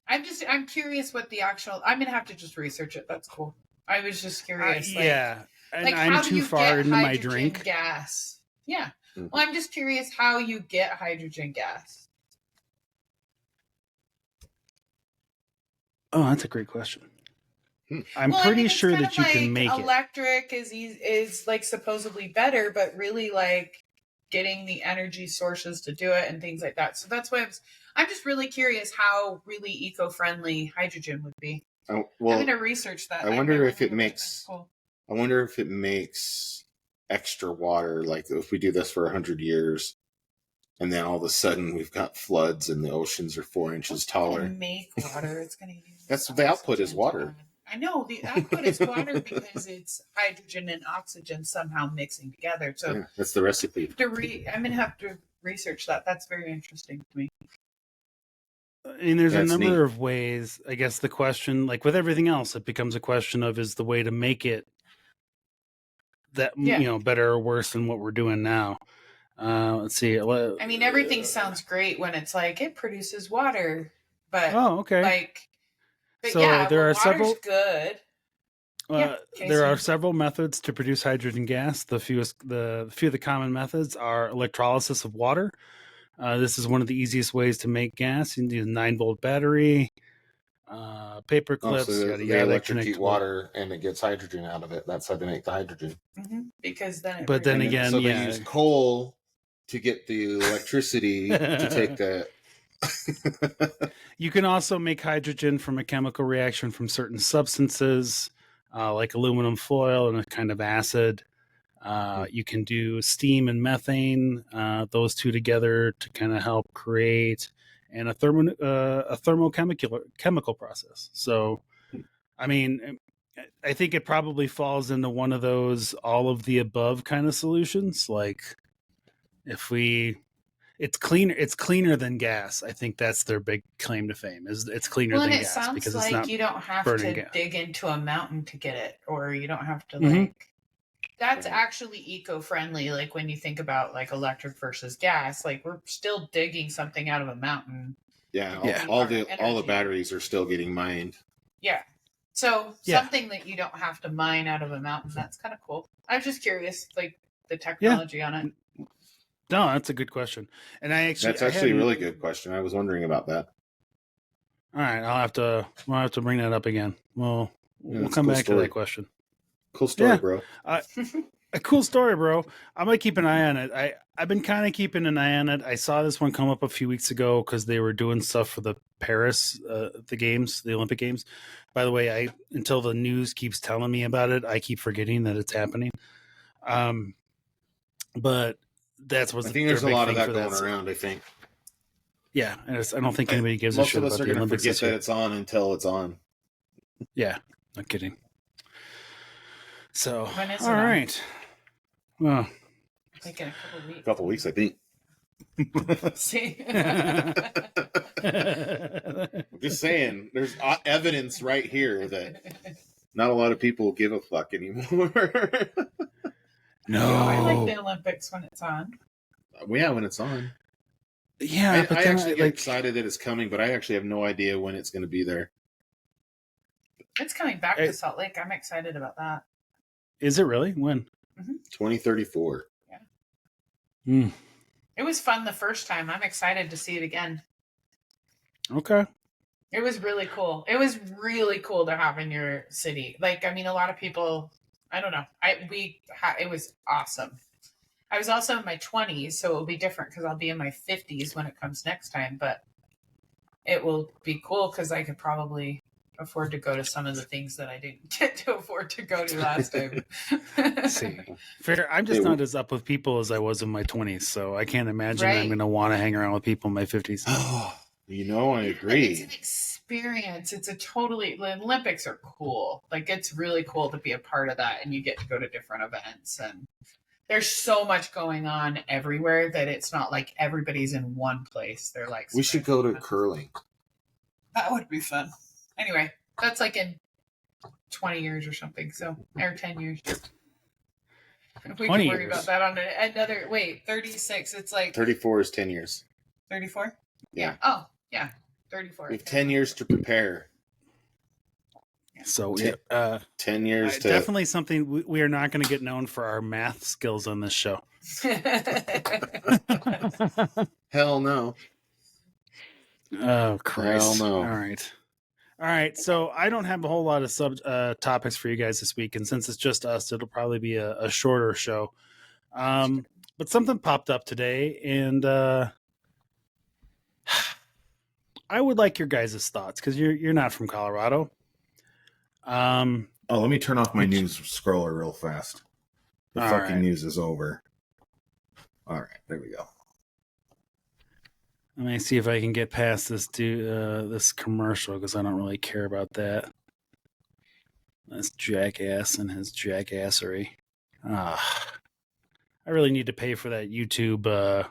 I'm curious what the actual. I'm gonna have to just research it. That's cool. I was just curious. Yeah, and like, I'm too far into my drink. Gas. Yeah. Mm-hmm. Well, I'm just curious how you get hydrogen gas. Oh, that's a great question. I'm pretty sure that you can make electric is like supposedly better, but really like getting the energy sources to do it and things like that. So that's why I'm just really curious how really eco-friendly hydrogen would be. I'm going to research that. I wonder if it makes. Cool. I wonder if it makes extra water. Like if we do this for 100 years. And then all of a sudden we've got floods and the oceans are 4 inches taller. Make water. It's going to use. That's the output is water. I know the output is water because it's hydrogen and oxygen somehow mixing together. So yeah, that's the recipe. I'm going to have to research that. That's very interesting to me. I mean, there's a number of ways. I guess the question, like with everything else, it becomes a question of is the way to make it that better or worse than what we're doing now. Let's see. I mean, everything sounds great when it's like it produces water, but okay. So there are several. Good. There are several methods to produce hydrogen gas. The few of the common methods are electrolysis of water. This is one of the easiest ways to make gas. You can use a 9-volt battery, paper clips. So they electrocute water and it gets hydrogen out of it. That's how they make the hydrogen. Mm-hmm. Because then, they use coal to get the electricity to take the. You can also make hydrogen from a chemical reaction from certain substances, like aluminum foil and a kind of acid. You can do steam and methane, those two together to kind of help create, and a thermochemical process. So, I mean, I think it probably falls into one of those all of the above kind of solutions. Like, it's cleaner than gas. I think that's their big claim to fame is it's cleaner than gas. It sounds because like it's not you don't have to gas. dig into a mountain to get it, or you don't have to like. That's actually eco-friendly. Like when you think about like electric versus gas, like we're still digging something out of a mountain. Yeah. All the batteries are still getting mined. Yeah. So something that you don't have to mine out of a mountain, that's kind of cool. I was just curious, like the technology on it. No, that's a good question. And that's actually a really good question. I was wondering about that. All right, we'll have to bring that up again. We'll come back to that question. Cool story, bro. A cool story, bro. I'm gonna keep an eye on it. I've been kind of keeping an eye on it. I saw this one come up a few weeks ago because they were doing stuff for the Paris, the Olympic Games. By the way, until the news keeps telling me about it, I keep forgetting that it's happening. But that's what I think there's a lot of that going around. I think. Yeah, I don't think anybody gives a shit about the Olympics. Most of us are going to forget that it's on until it's on. Yeah, no kidding. So, when is all right. Well, like in a couple weeks. I think. See? I'm just saying, there's evidence right here that not a lot of people give a fuck anymore. No, I like the Olympics when it's on. Yeah, when it's on. Yeah, but I then actually get excited that it's coming, but I actually have no idea when it's going to be there. It's coming back to Salt Lake. I'm excited about that. Is it really? When? 2034. Yeah. Mm. It was fun the first time. I'm excited to see it again. Okay. It was really cool. It was really cool to have in your city. Like, I mean, a lot of people, I don't know. It was awesome. I was also in my 20s, so it will be different because I'll be in my 50s when it comes next time. But it will be cool because I could probably afford to go to some of the things that I didn't get to afford to go to last time. See, fair. I'm just not as up with people as I was in my 20s, so I can't imagine I'm going to want to hang around with people in my 50s. You know, I agree. It's an experience. The Olympics are cool. Like, it's really cool to be a part of that, and you get to go to different events, and there's so much going on everywhere that it's not like everybody's in one place. They're like, we should go to curling. That would be fun. Anyway, that's like in 20 years or something. So, or 10 years. We can worry about that on another. Wait, 36. It's like 34 is 10 years. 34? Yeah. Oh, yeah. 34. We have 10 years to prepare. So 10 years to definitely something we are not going to get known for our math skills on this show. Hell no. Oh Christ. Hell no. All right. So I don't have a whole lot of topics for you guys this week, and since it's just us, it'll probably be a shorter show. But something popped up today, and I would like your guys' thoughts because you're not from Colorado. Let me turn off my news scroller real fast. The fucking news is over. All right, there we go. Let me see if I can get past this commercial because I don't really care about that. This jackass and his jackassery. I really need to pay for that YouTube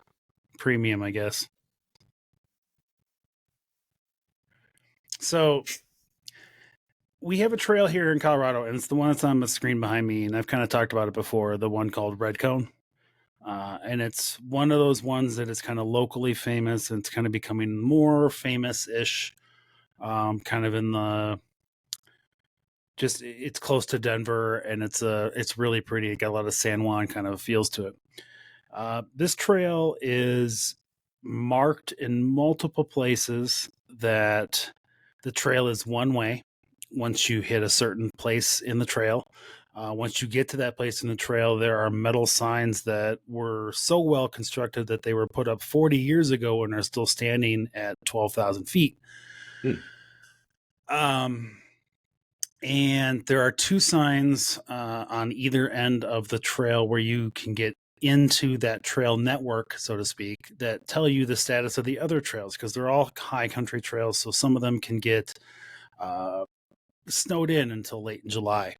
premium, I guess. So we have a trail here in Colorado, and it's the one that's on the screen behind me, and I've kind of talked about it before, the one called Red Cone. And it's one of those ones that is kind of locally famous, and it's kind of becoming more famous-ish, kind of in the it's close to Denver, and it's really pretty. It got a lot of San Juan kind of feels to it. This trail is marked in multiple places that the trail is one way once you hit a certain place in the trail. Once you get to that place in the trail, there are metal signs that were so well constructed that they were put up 40 years ago and are still standing at 12,000 feet. And there are two signs on either end of the trail where you can get into that trail network, so to speak, that tell you the status of the other trails, because they're all high country trails. So some of them can get snowed in until late in July.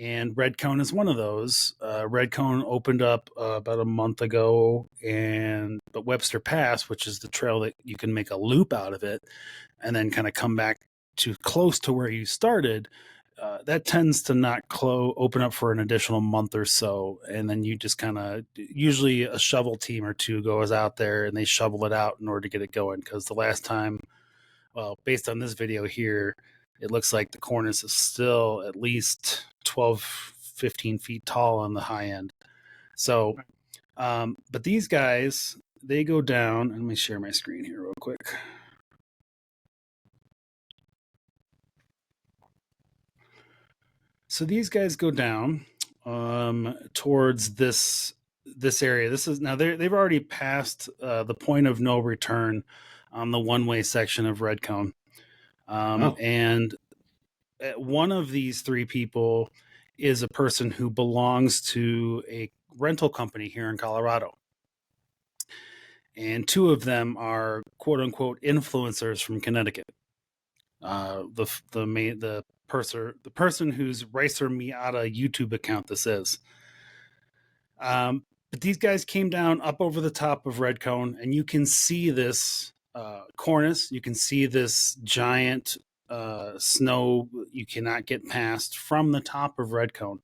And Red Cone is one of those. Red Cone opened up about a month ago, but Webster Pass, which is the trail that you can make a loop out of it and then kind of come back to close to where you started, that tends to not open up for an additional month or so. And then you just kind of, usually a shovel team or two goes out there and they shovel it out in order to get it going. Because the last time, well, based on this video here, it looks like the cornice is still at least 12, 15 feet tall on the high end. So, but these guys, they go down. Let me share my screen here real quick. So these guys go down towards this area. This is now they've already passed the point of no return on the one-way section of Red Cone. And one of these three people is a person who belongs to a rental company here in Colorado. And two of them are quote unquote influencers from Connecticut. The person whose Racer Miata YouTube account this is. But these guys came down up over the top of Red Cone, and you can see this cornice. You can see this giant snow you cannot get past from the top of Red Cone.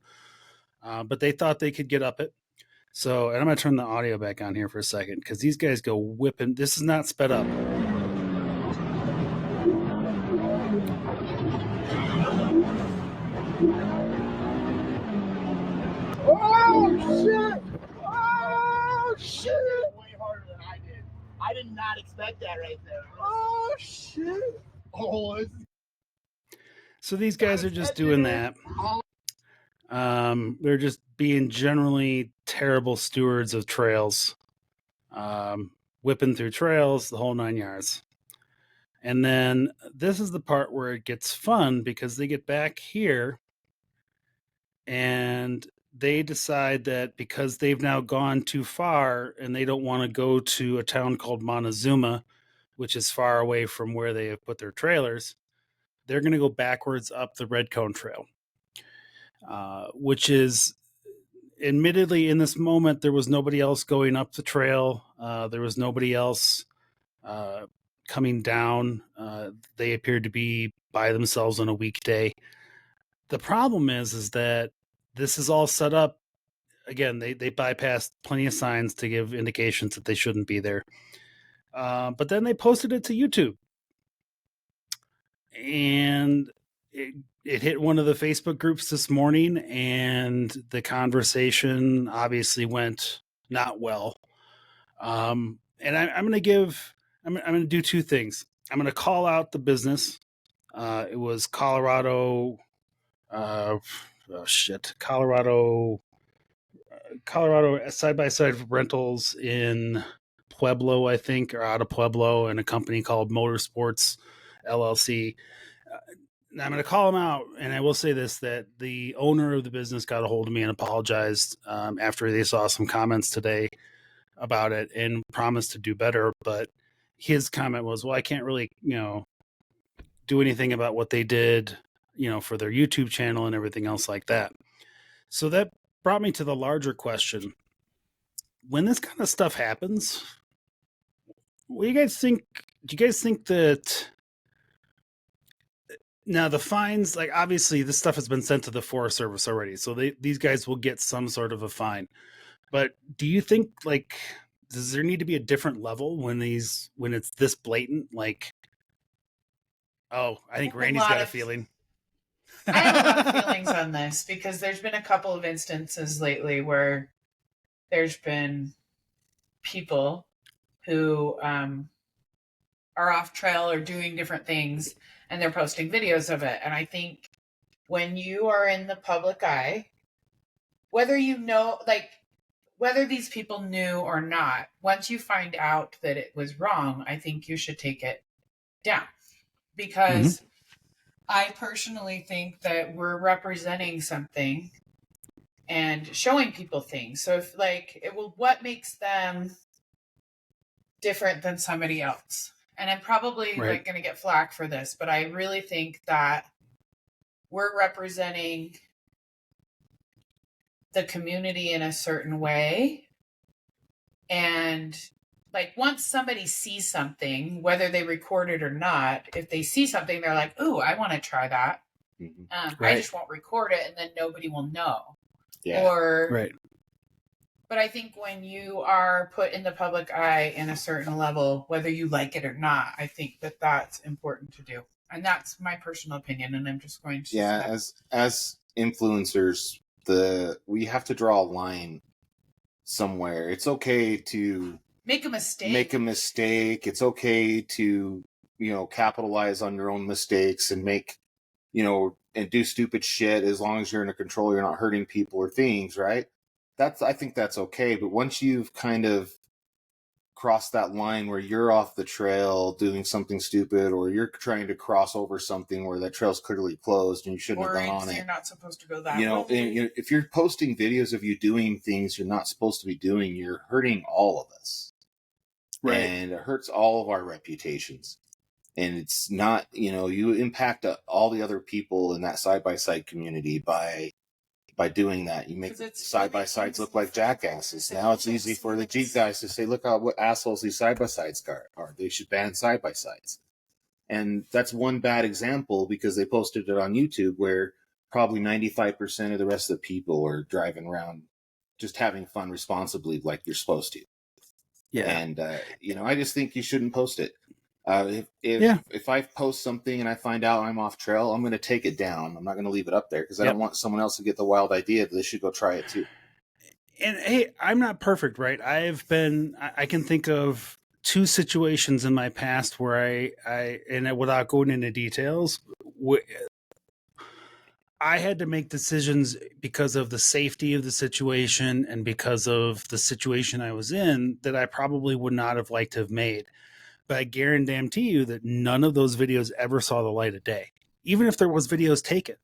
But they thought they could get up it. So, and I'm going to turn the audio back on here for a second because these guys go whipping. This is not sped up. Oh, shit! Oh, shit! Way harder than I did. I did not expect that right there. Oh, shit! Oh, so these guys are just doing that. They're just being generally terrible stewards of trails, whipping through trails, the whole 9 yards. And then this is the part where it gets fun because they get back here and they decide that because they've now gone too far and they don't want to go to a town called Montezuma, which is far away from where they have put their trailers, they're going to go backwards up the Red Cone Trail, which is admittedly in this moment, there was nobody else going up the trail. There was nobody else coming down. They appeared to be by themselves on a weekday. The problem is that this is all set up. Again, they bypassed plenty of signs to give indications that they shouldn't be there. But then they posted it to YouTube. And it hit one of the Facebook groups this morning, and the conversation obviously went not well. And I'm going to do two things. I'm going to call out the business. It was Colorado side-by-side rentals in Pueblo, I think, or out of Pueblo, and a company called Motorsports LLC. I'm going to call them out, and I will say this, that the owner of the business got a hold of me and apologized after they saw some comments today about it and promised to do better. But his comment was, well, I can't really, do anything about what they did, for their YouTube channel and everything else like that. So that brought me to the larger question. When this kind of stuff happens, what do you guys think? Do you guys think that now the fines, like obviously this stuff has been sent to the Forest Service already, so these guys will get some sort of a fine. But do you think, like, does there need to be a different level when it's this blatant? Like, oh, I think Randy's got a feeling. I have a lot of feelings on this because there's been a couple of instances lately where there's been people who are off trail or doing different things, and they're posting videos of it. And I think when you are in the public eye, whether whether these people knew or not, once you find out that it was wrong, I think you should take it down. Because I personally think that we're representing something and showing people things. So if what makes them different than somebody else? And I'm probably going to get flack for this, but I really think that we're representing the community in a certain way. And once somebody sees something, whether they record it or not, if they see something, they're like, ooh, I want to try that. I just won't record it, and then nobody will know. Yeah. But I think when you are put in the public eye in a certain level, whether you like it or not, I think that that's important to do. And that's my personal opinion, and I'm just going to... Yeah, as influencers, we have to draw a line somewhere. It's okay to... Make a mistake. It's okay to, capitalize on your own mistakes and make, and do stupid shit as long as you're in control, you're not hurting people or things, right? I think that's okay. But once you've kind of crossed that line where you're off the trail doing something stupid, or you're trying to cross over something where that trail's clearly closed and you shouldn't have gone on it. You're not supposed to go that way. And, if you're posting videos of you doing things you're not supposed to be doing, you're hurting all of us. Right. And it hurts all of our reputations. And it's not, you impact all the other people in that side-by-side community by, by doing that. You make side-by-sides look like jackasses. Now it's easy for the Jeep guys to say, look what assholes these side-by-sides are. They should ban side-by-sides. And that's one bad example because they posted it on YouTube where probably 95% of the rest of the people are driving around just having fun responsibly like you're supposed to. Yeah. And, I just think you shouldn't post it. If I post something and I find out I'm off trail, I'm going to take it down. I'm not going to leave it up there because I don't want someone else to get the wild idea that they should go try it too. And hey, I'm not perfect, right? I can think of 2 situations in my past where and without going into details, I had to make decisions because of the safety of the situation and because of the situation I was in that I probably would not have liked to have made. But I guarantee you that none of those videos ever saw the light of day, even if there was videos taken,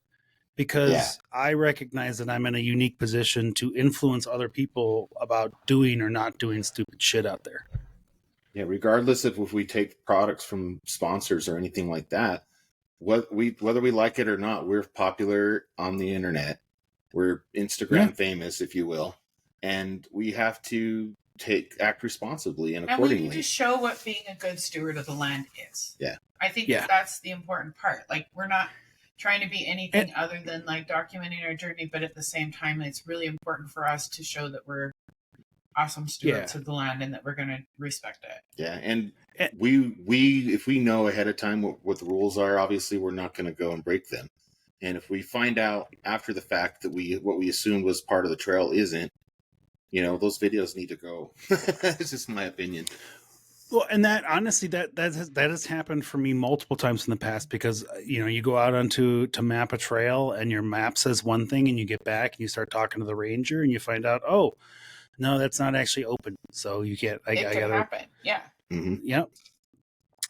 because I recognize that I'm in a unique position to influence other people about doing or not doing stupid shit out there. Yeah, regardless of if we take products from sponsors or anything like that, whether we like it or not, we're popular on the internet. We're Instagram famous, if you will, and we have to act responsibly and accordingly. And we need to show what being a good steward of the land is. Yeah, I think that's the important part. Like, we're not trying to be anything other than like documenting our journey, but at the same time, it's really important for us to show that we're awesome stewards of the land and that we're going to respect it. Yeah, and we if we know ahead of time what the rules are, obviously we're not going to go and break them. And if we find out after the fact that what we assumed was part of the trail isn't, those videos need to go. It's just my opinion. Well, and that honestly, that has happened for me multiple times in the past because you go out to map a trail and your map says one thing and you get back and you start talking to the ranger and you find out, oh, no, that's not actually open. So you can't. It could happen. Yeah. Mm-hmm. Yep.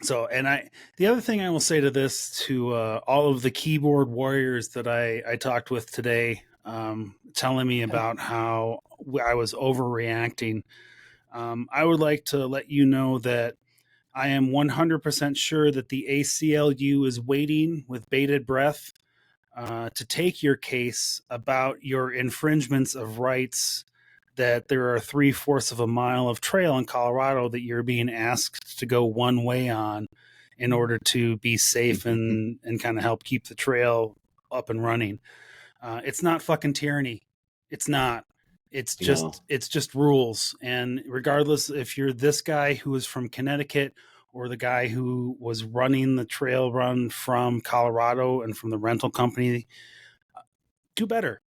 So, and the other thing I will say to this, to all of the keyboard warriors that I talked with today, telling me about how I was overreacting, I would like to let you know that I am 100% sure that the ACLU is waiting with bated breath to take your case about your infringements of rights, that there are 3/4 of a mile of trail in Colorado that you're being asked to go one way on in order to be safe and kind of help keep the trail up and running. It's not fucking tyranny. It's not. It's just rules. And regardless if you're this guy who is from Connecticut or the guy who was running the trail run from Colorado and from the rental company, do better.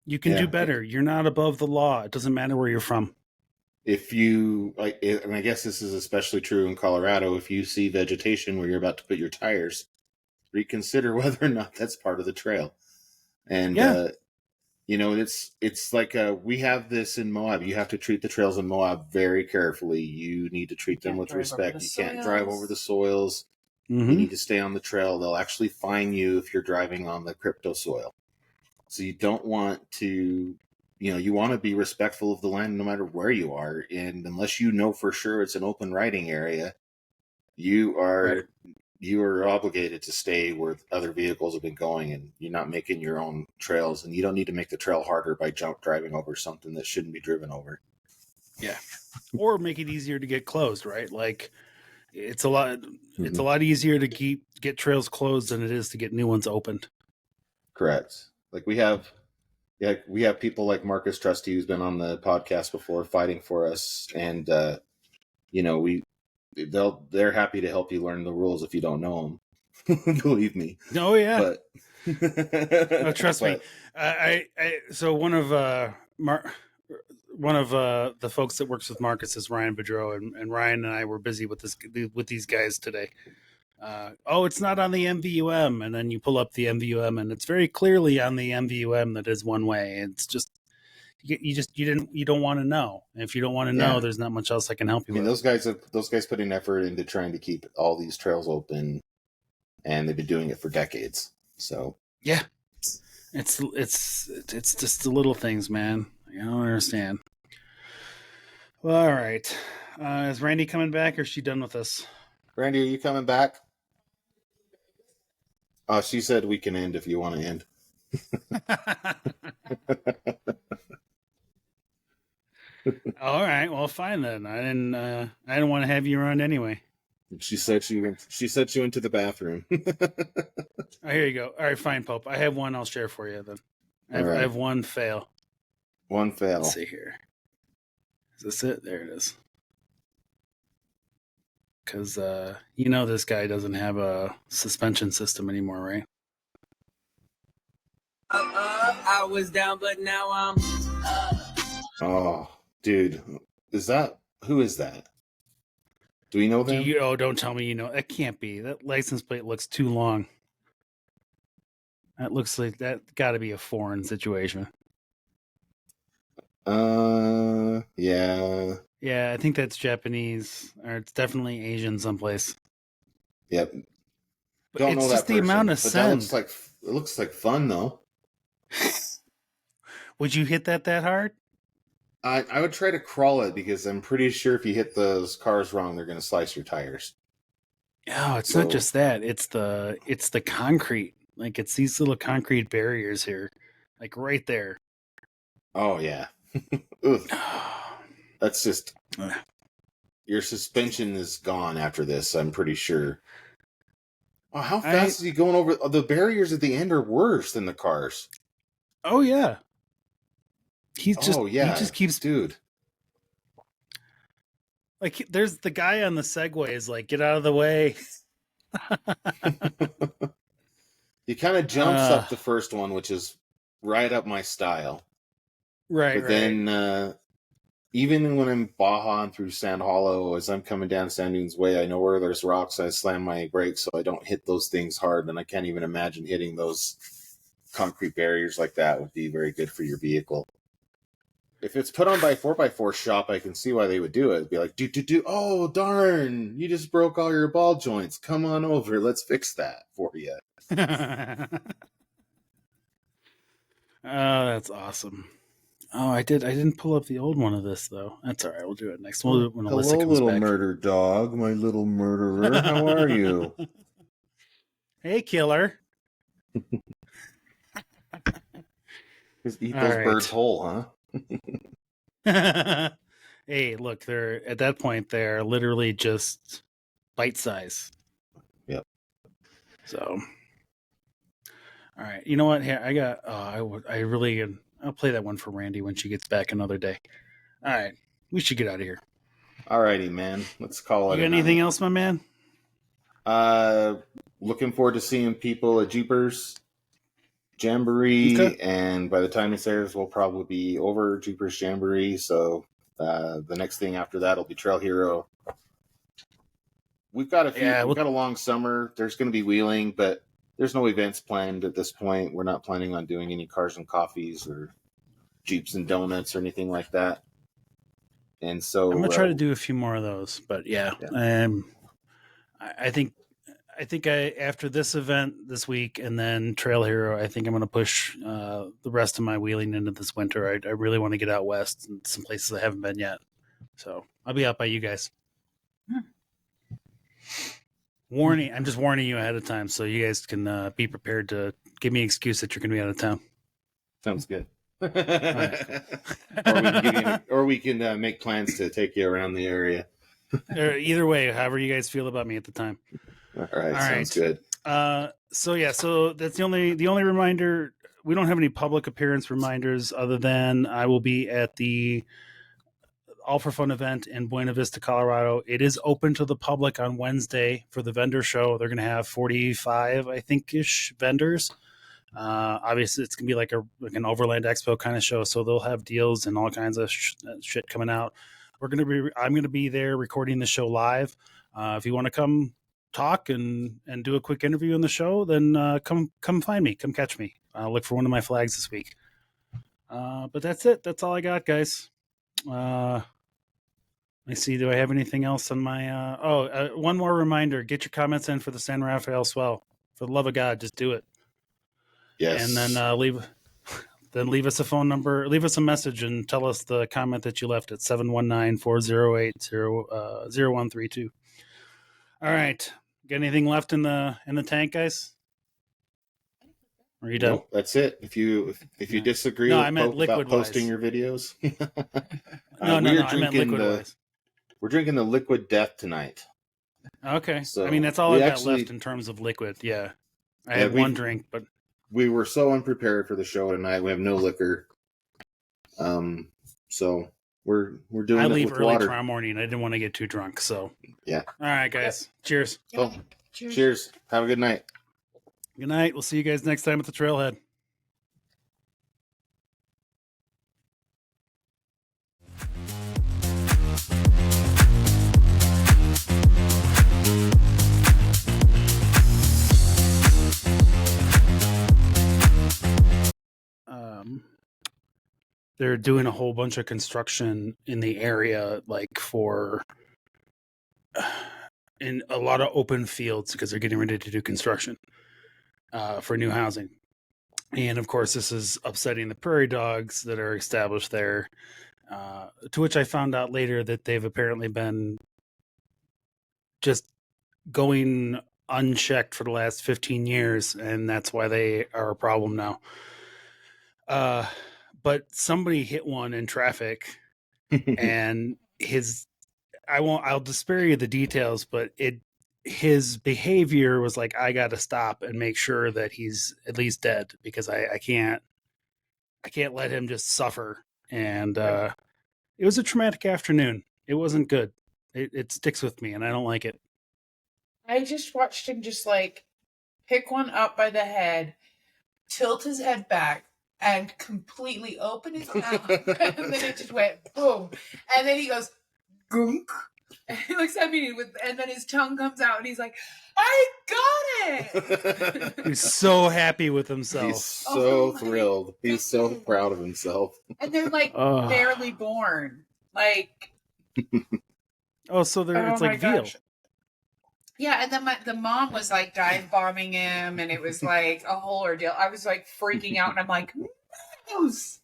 You can do better. You're not above the law. It doesn't matter where you're from. If you, and I guess this is especially true in Colorado, if you see vegetation where you're about to put your tires, reconsider whether or not that's part of the trail. And, it's like we have this in Moab. You have to treat the trails in Moab very carefully. You need to treat them with respect. You can't drive over the soils. Mm-hmm. You need to stay on the trail. They'll actually fine you if you're driving on the crypto soil. So you don't want to, you want to be respectful of the land no matter where you are. And unless you know for sure it's an open riding area, you are obligated to stay where other vehicles have been going, and you're not making your own trails, and you don't need to make the trail harder by driving over something that shouldn't be driven over. Yeah. Or make it easier to get closed, right? Like it's a lot easier to get trails closed than it is to get new ones opened. Correct. Like we have people like Marcus Trusty, who's been on the podcast before, fighting for us, and they're happy to help you learn the rules if you don't know them. Believe me. Oh yeah. But no, trust me. So one of the folks that works with Marcus is Ryan Bedreau, and Ryan and I were busy with these guys today. It's not on the MVUM, and then you pull up the MVUM, and it's very clearly on the MVUM that is one way. It's just you don't want to know. And if you don't want to know, there's not much else I can help you with. Those guys put in effort into trying to keep all these trails open, and they've been doing it for decades. So yeah, it's just the little things, man. I don't understand. Well, all right. Is Randy coming back, or is she done with us? Randy, are you coming back? She said we can end if you want to end. All right, well, fine then. I didn't want to have you around anyway. She said she went to the bathroom. Oh, here you go. All right, fine, Pope. I have one I'll share for you then. I have one fail. One fail. Let's see here. Is this it? There it is. Because this guy doesn't have a suspension system anymore, right? I was down, but now I'm Oh, dude, who is that? Do we know them? Don't tell me you know. That can't be. That license plate looks too long. That looks like that got to be a foreign situation. Yeah. Yeah, I think that's Japanese, or it's definitely Asian someplace. Yep. But Don't it's know just that the person, amount of but send. it looks like fun though. Would you hit that hard? I would try to crawl it because I'm pretty sure if you hit those cars wrong, they're going to slice your tires. Oh, it's not just that. It's the concrete. Like it's these little concrete barriers here, like right there. Oh yeah. That's just your suspension is gone after this. I'm pretty sure. Oh, how fast is he going over? The barriers at the end are worse than the cars. Oh yeah. He just keeps, dude. Like there's the guy on the Segway is like, get out of the way. He kind of jumps up the first one, which is right up my style. Right. But then, even when I'm bahaing through Sand Hollow, as I'm coming down Sand Dunes Way, I know where there's rocks. I slam my brakes so I don't hit those things hard, and I can't even imagine hitting those concrete barriers like that would be very good for your vehicle. If it's put on by a 4x4 shop, I can see why they would do it. It'd be like, oh, darn, you just broke all your ball joints. Come on over. Let's fix that for you. Oh, that's awesome. Oh, I didn't pull up the old one of this, though. That's all right. We'll do it next. We'll do it when Alyssa comes little back. murder dog, my little murderer. How are you? Hey, killer. Just eat those birds whole, huh? Hey, look, they're at that point they're literally just bite size. Yep. So, all right, you know what? Here I got. I'll play that one for Randi when she gets back another day. All right, we should get out of here. All righty, man. Let's call it. You got anything else, my man? Looking forward to seeing people at Jeepers Jamboree, and by the time it airs, we'll probably be over Jeepers Jamboree. So the next thing after that will be Trail Hero. We've got we've got a long summer. There's going to be wheeling, but there's no events planned at this point. We're not planning on doing any cars and coffees or Jeeps and donuts or anything like that. And so I'm gonna try to do a few more of those, but I think after this event this week and then Trail Hero, I think I'm going to push the rest of my wheeling into this winter. I really want to get out west and some places I haven't been yet. So I'll be out by you guys. Warning! I'm just warning you ahead of time so you guys can be prepared to give me an excuse that you're going to be out of town. Sounds good. Or we can make plans to take you around the area. Either way, however you guys feel about me at the time. All right, sounds good. So that's the only reminder. We don't have any public appearance reminders other than I will be at the All for Fun event in Buena Vista, Colorado. It is open to the public on Wednesday for the vendor show. They're going to have 45, I think, ish vendors. Obviously, it's going to be like an Overland Expo kind of show, so they'll have deals and all kinds of shit coming out. I'm going to be there recording the show live. If you want to come talk and do a quick interview on the show, then come find me. Come catch me. I'll look for one of my flags this week. But that's it. That's all I got, guys. Let me see. Do I have anything else on my... one more reminder. Get your comments in for the San Rafael Swell. For the love of God, just do it. Yes. And then leave us a phone number, leave us a message and tell us the comment that you left at 719-408-0132. All right. Got anything left in the tank, guys? Or are you done? Nope, that's it. If you disagree No, with I meant Pope about liquid-wise. posting your videos, No, I meant liquid-wise. We're drinking the Liquid Death tonight. Okay. So I mean, that's all we I've got actually- left in terms of liquid. Yeah. I had one drink, but we were so unprepared for the show tonight. We have no liquor. So we're doing I it leave with early water. tomorrow morning. I didn't want to get too drunk, so. Yeah. All right, guys. Cheers. Oh, cheers. Have a good night. Good night. We'll see you guys next time at the Trailhead. They're doing a whole bunch of construction in the area, like in a lot of open fields, because they're getting ready to do construction for new housing. And of course, this is upsetting the prairie dogs that are established there. To which I found out later that they've apparently been just going unchecked for the last 15 years, and that's why they are a problem now. But somebody hit one in traffic, and I'll spare you the details, but his behavior was like, I got to stop and make sure that he's at least dead, because I can't let him just suffer. And it was a traumatic afternoon. It wasn't good. It sticks with me, and I don't like it. I just watched him just like pick one up by the head, tilt his head back, and completely open his mouth. And then it just went boom. And then he goes, gunk. And he looks at me and then his tongue comes out and he's like, I got it. He's so happy with himself. He's so thrilled. He's so proud of himself. And they're like barely born. Like, oh, so it's like veal. Gosh. Yeah, and then the mom was like dive bombing him, and it was like a whole ordeal. I was like freaking out, and I'm like, moose.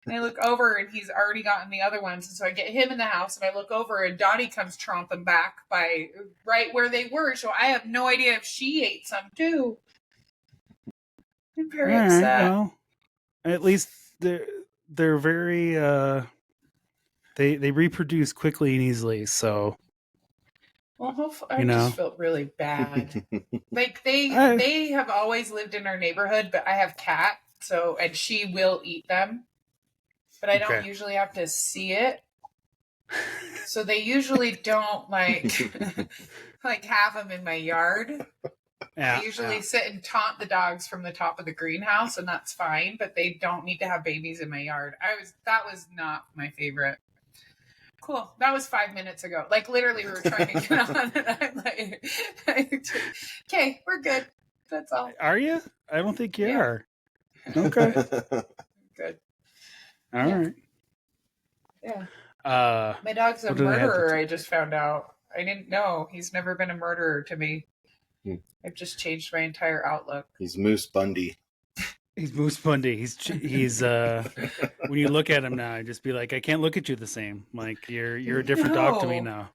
And I look over, and he's already gotten the other ones, and so I get him in the house, and I look over, and Dottie comes tromping back by right where they were. So I have no idea if she ate some too. I'm very upset. Well, at least they're very they reproduce quickly and easily, so. Well, hopefully, I just felt really bad. Like they have always lived in our neighborhood, but I have cat, and she will eat them, but I don't usually have to see it. So they usually don't like have them in my yard. Yeah, I usually sit and taunt the dogs from the top of the greenhouse, and that's fine. But they don't need to have babies in my yard. That was not my favorite. Cool. That was 5 minutes ago. Like literally, we were trying to get on, and I'm like, "Okay, we're good. That's all." Are you? I don't think you are. Okay. Good. All right. Yeah. My dog's a murderer. I just found out. I didn't know. He's never been a murderer to me. I've just changed my entire outlook. He's Moose Bundy. He's Moose Bundy. He's when you look at him now, I just be like, I can't look at you the same. Like you're a different dog to me now.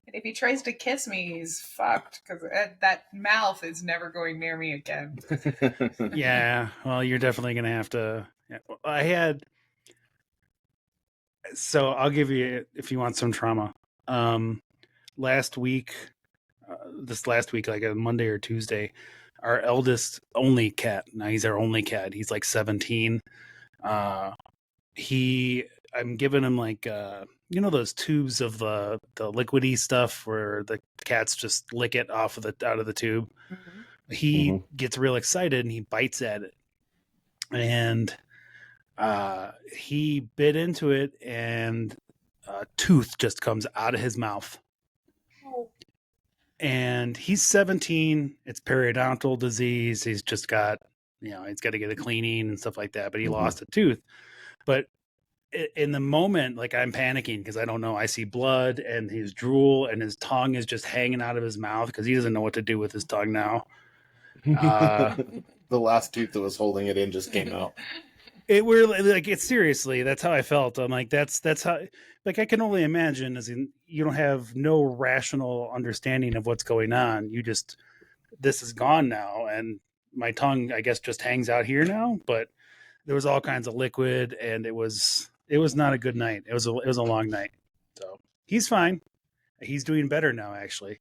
And if he tries to kiss me, he's fucked, because that mouth is never going near me again. Yeah. Well, you're definitely gonna have to. So I'll give you, if you want some trauma. Last week, like a Monday or Tuesday, our eldest only cat. Now he's our only cat. He's like 17. I'm giving him like those tubes of the liquidy stuff where the cats just lick it out of the tube. Mm-hmm. He gets real excited and he bites at it, and he bit into it, and a tooth just comes out of his mouth. And he's 17. It's periodontal disease. He's just got, he's got to get a cleaning and stuff like that. But he lost a tooth. But in the moment, like, I'm panicking because I don't know. I see blood and his drool, and his tongue is just hanging out of his mouth because he doesn't know what to do with his tongue now. The last tooth that was holding it in just came out. It's seriously, that's how I felt. I'm like, that's how, like, I can only imagine, as in, you don't have no rational understanding of what's going on. This is gone now. And my tongue, I guess, just hangs out here now. But there was all kinds of liquid, and it was not a good night. It was a long night. So he's fine. He's doing better now, actually.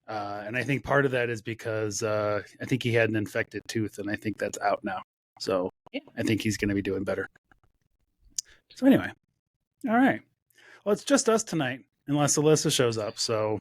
And I think part of that is because I think he had an infected tooth, and I think that's out now. So I think he's going to be doing better. So anyway, all right. Well, it's just us tonight, unless Alyssa shows up. So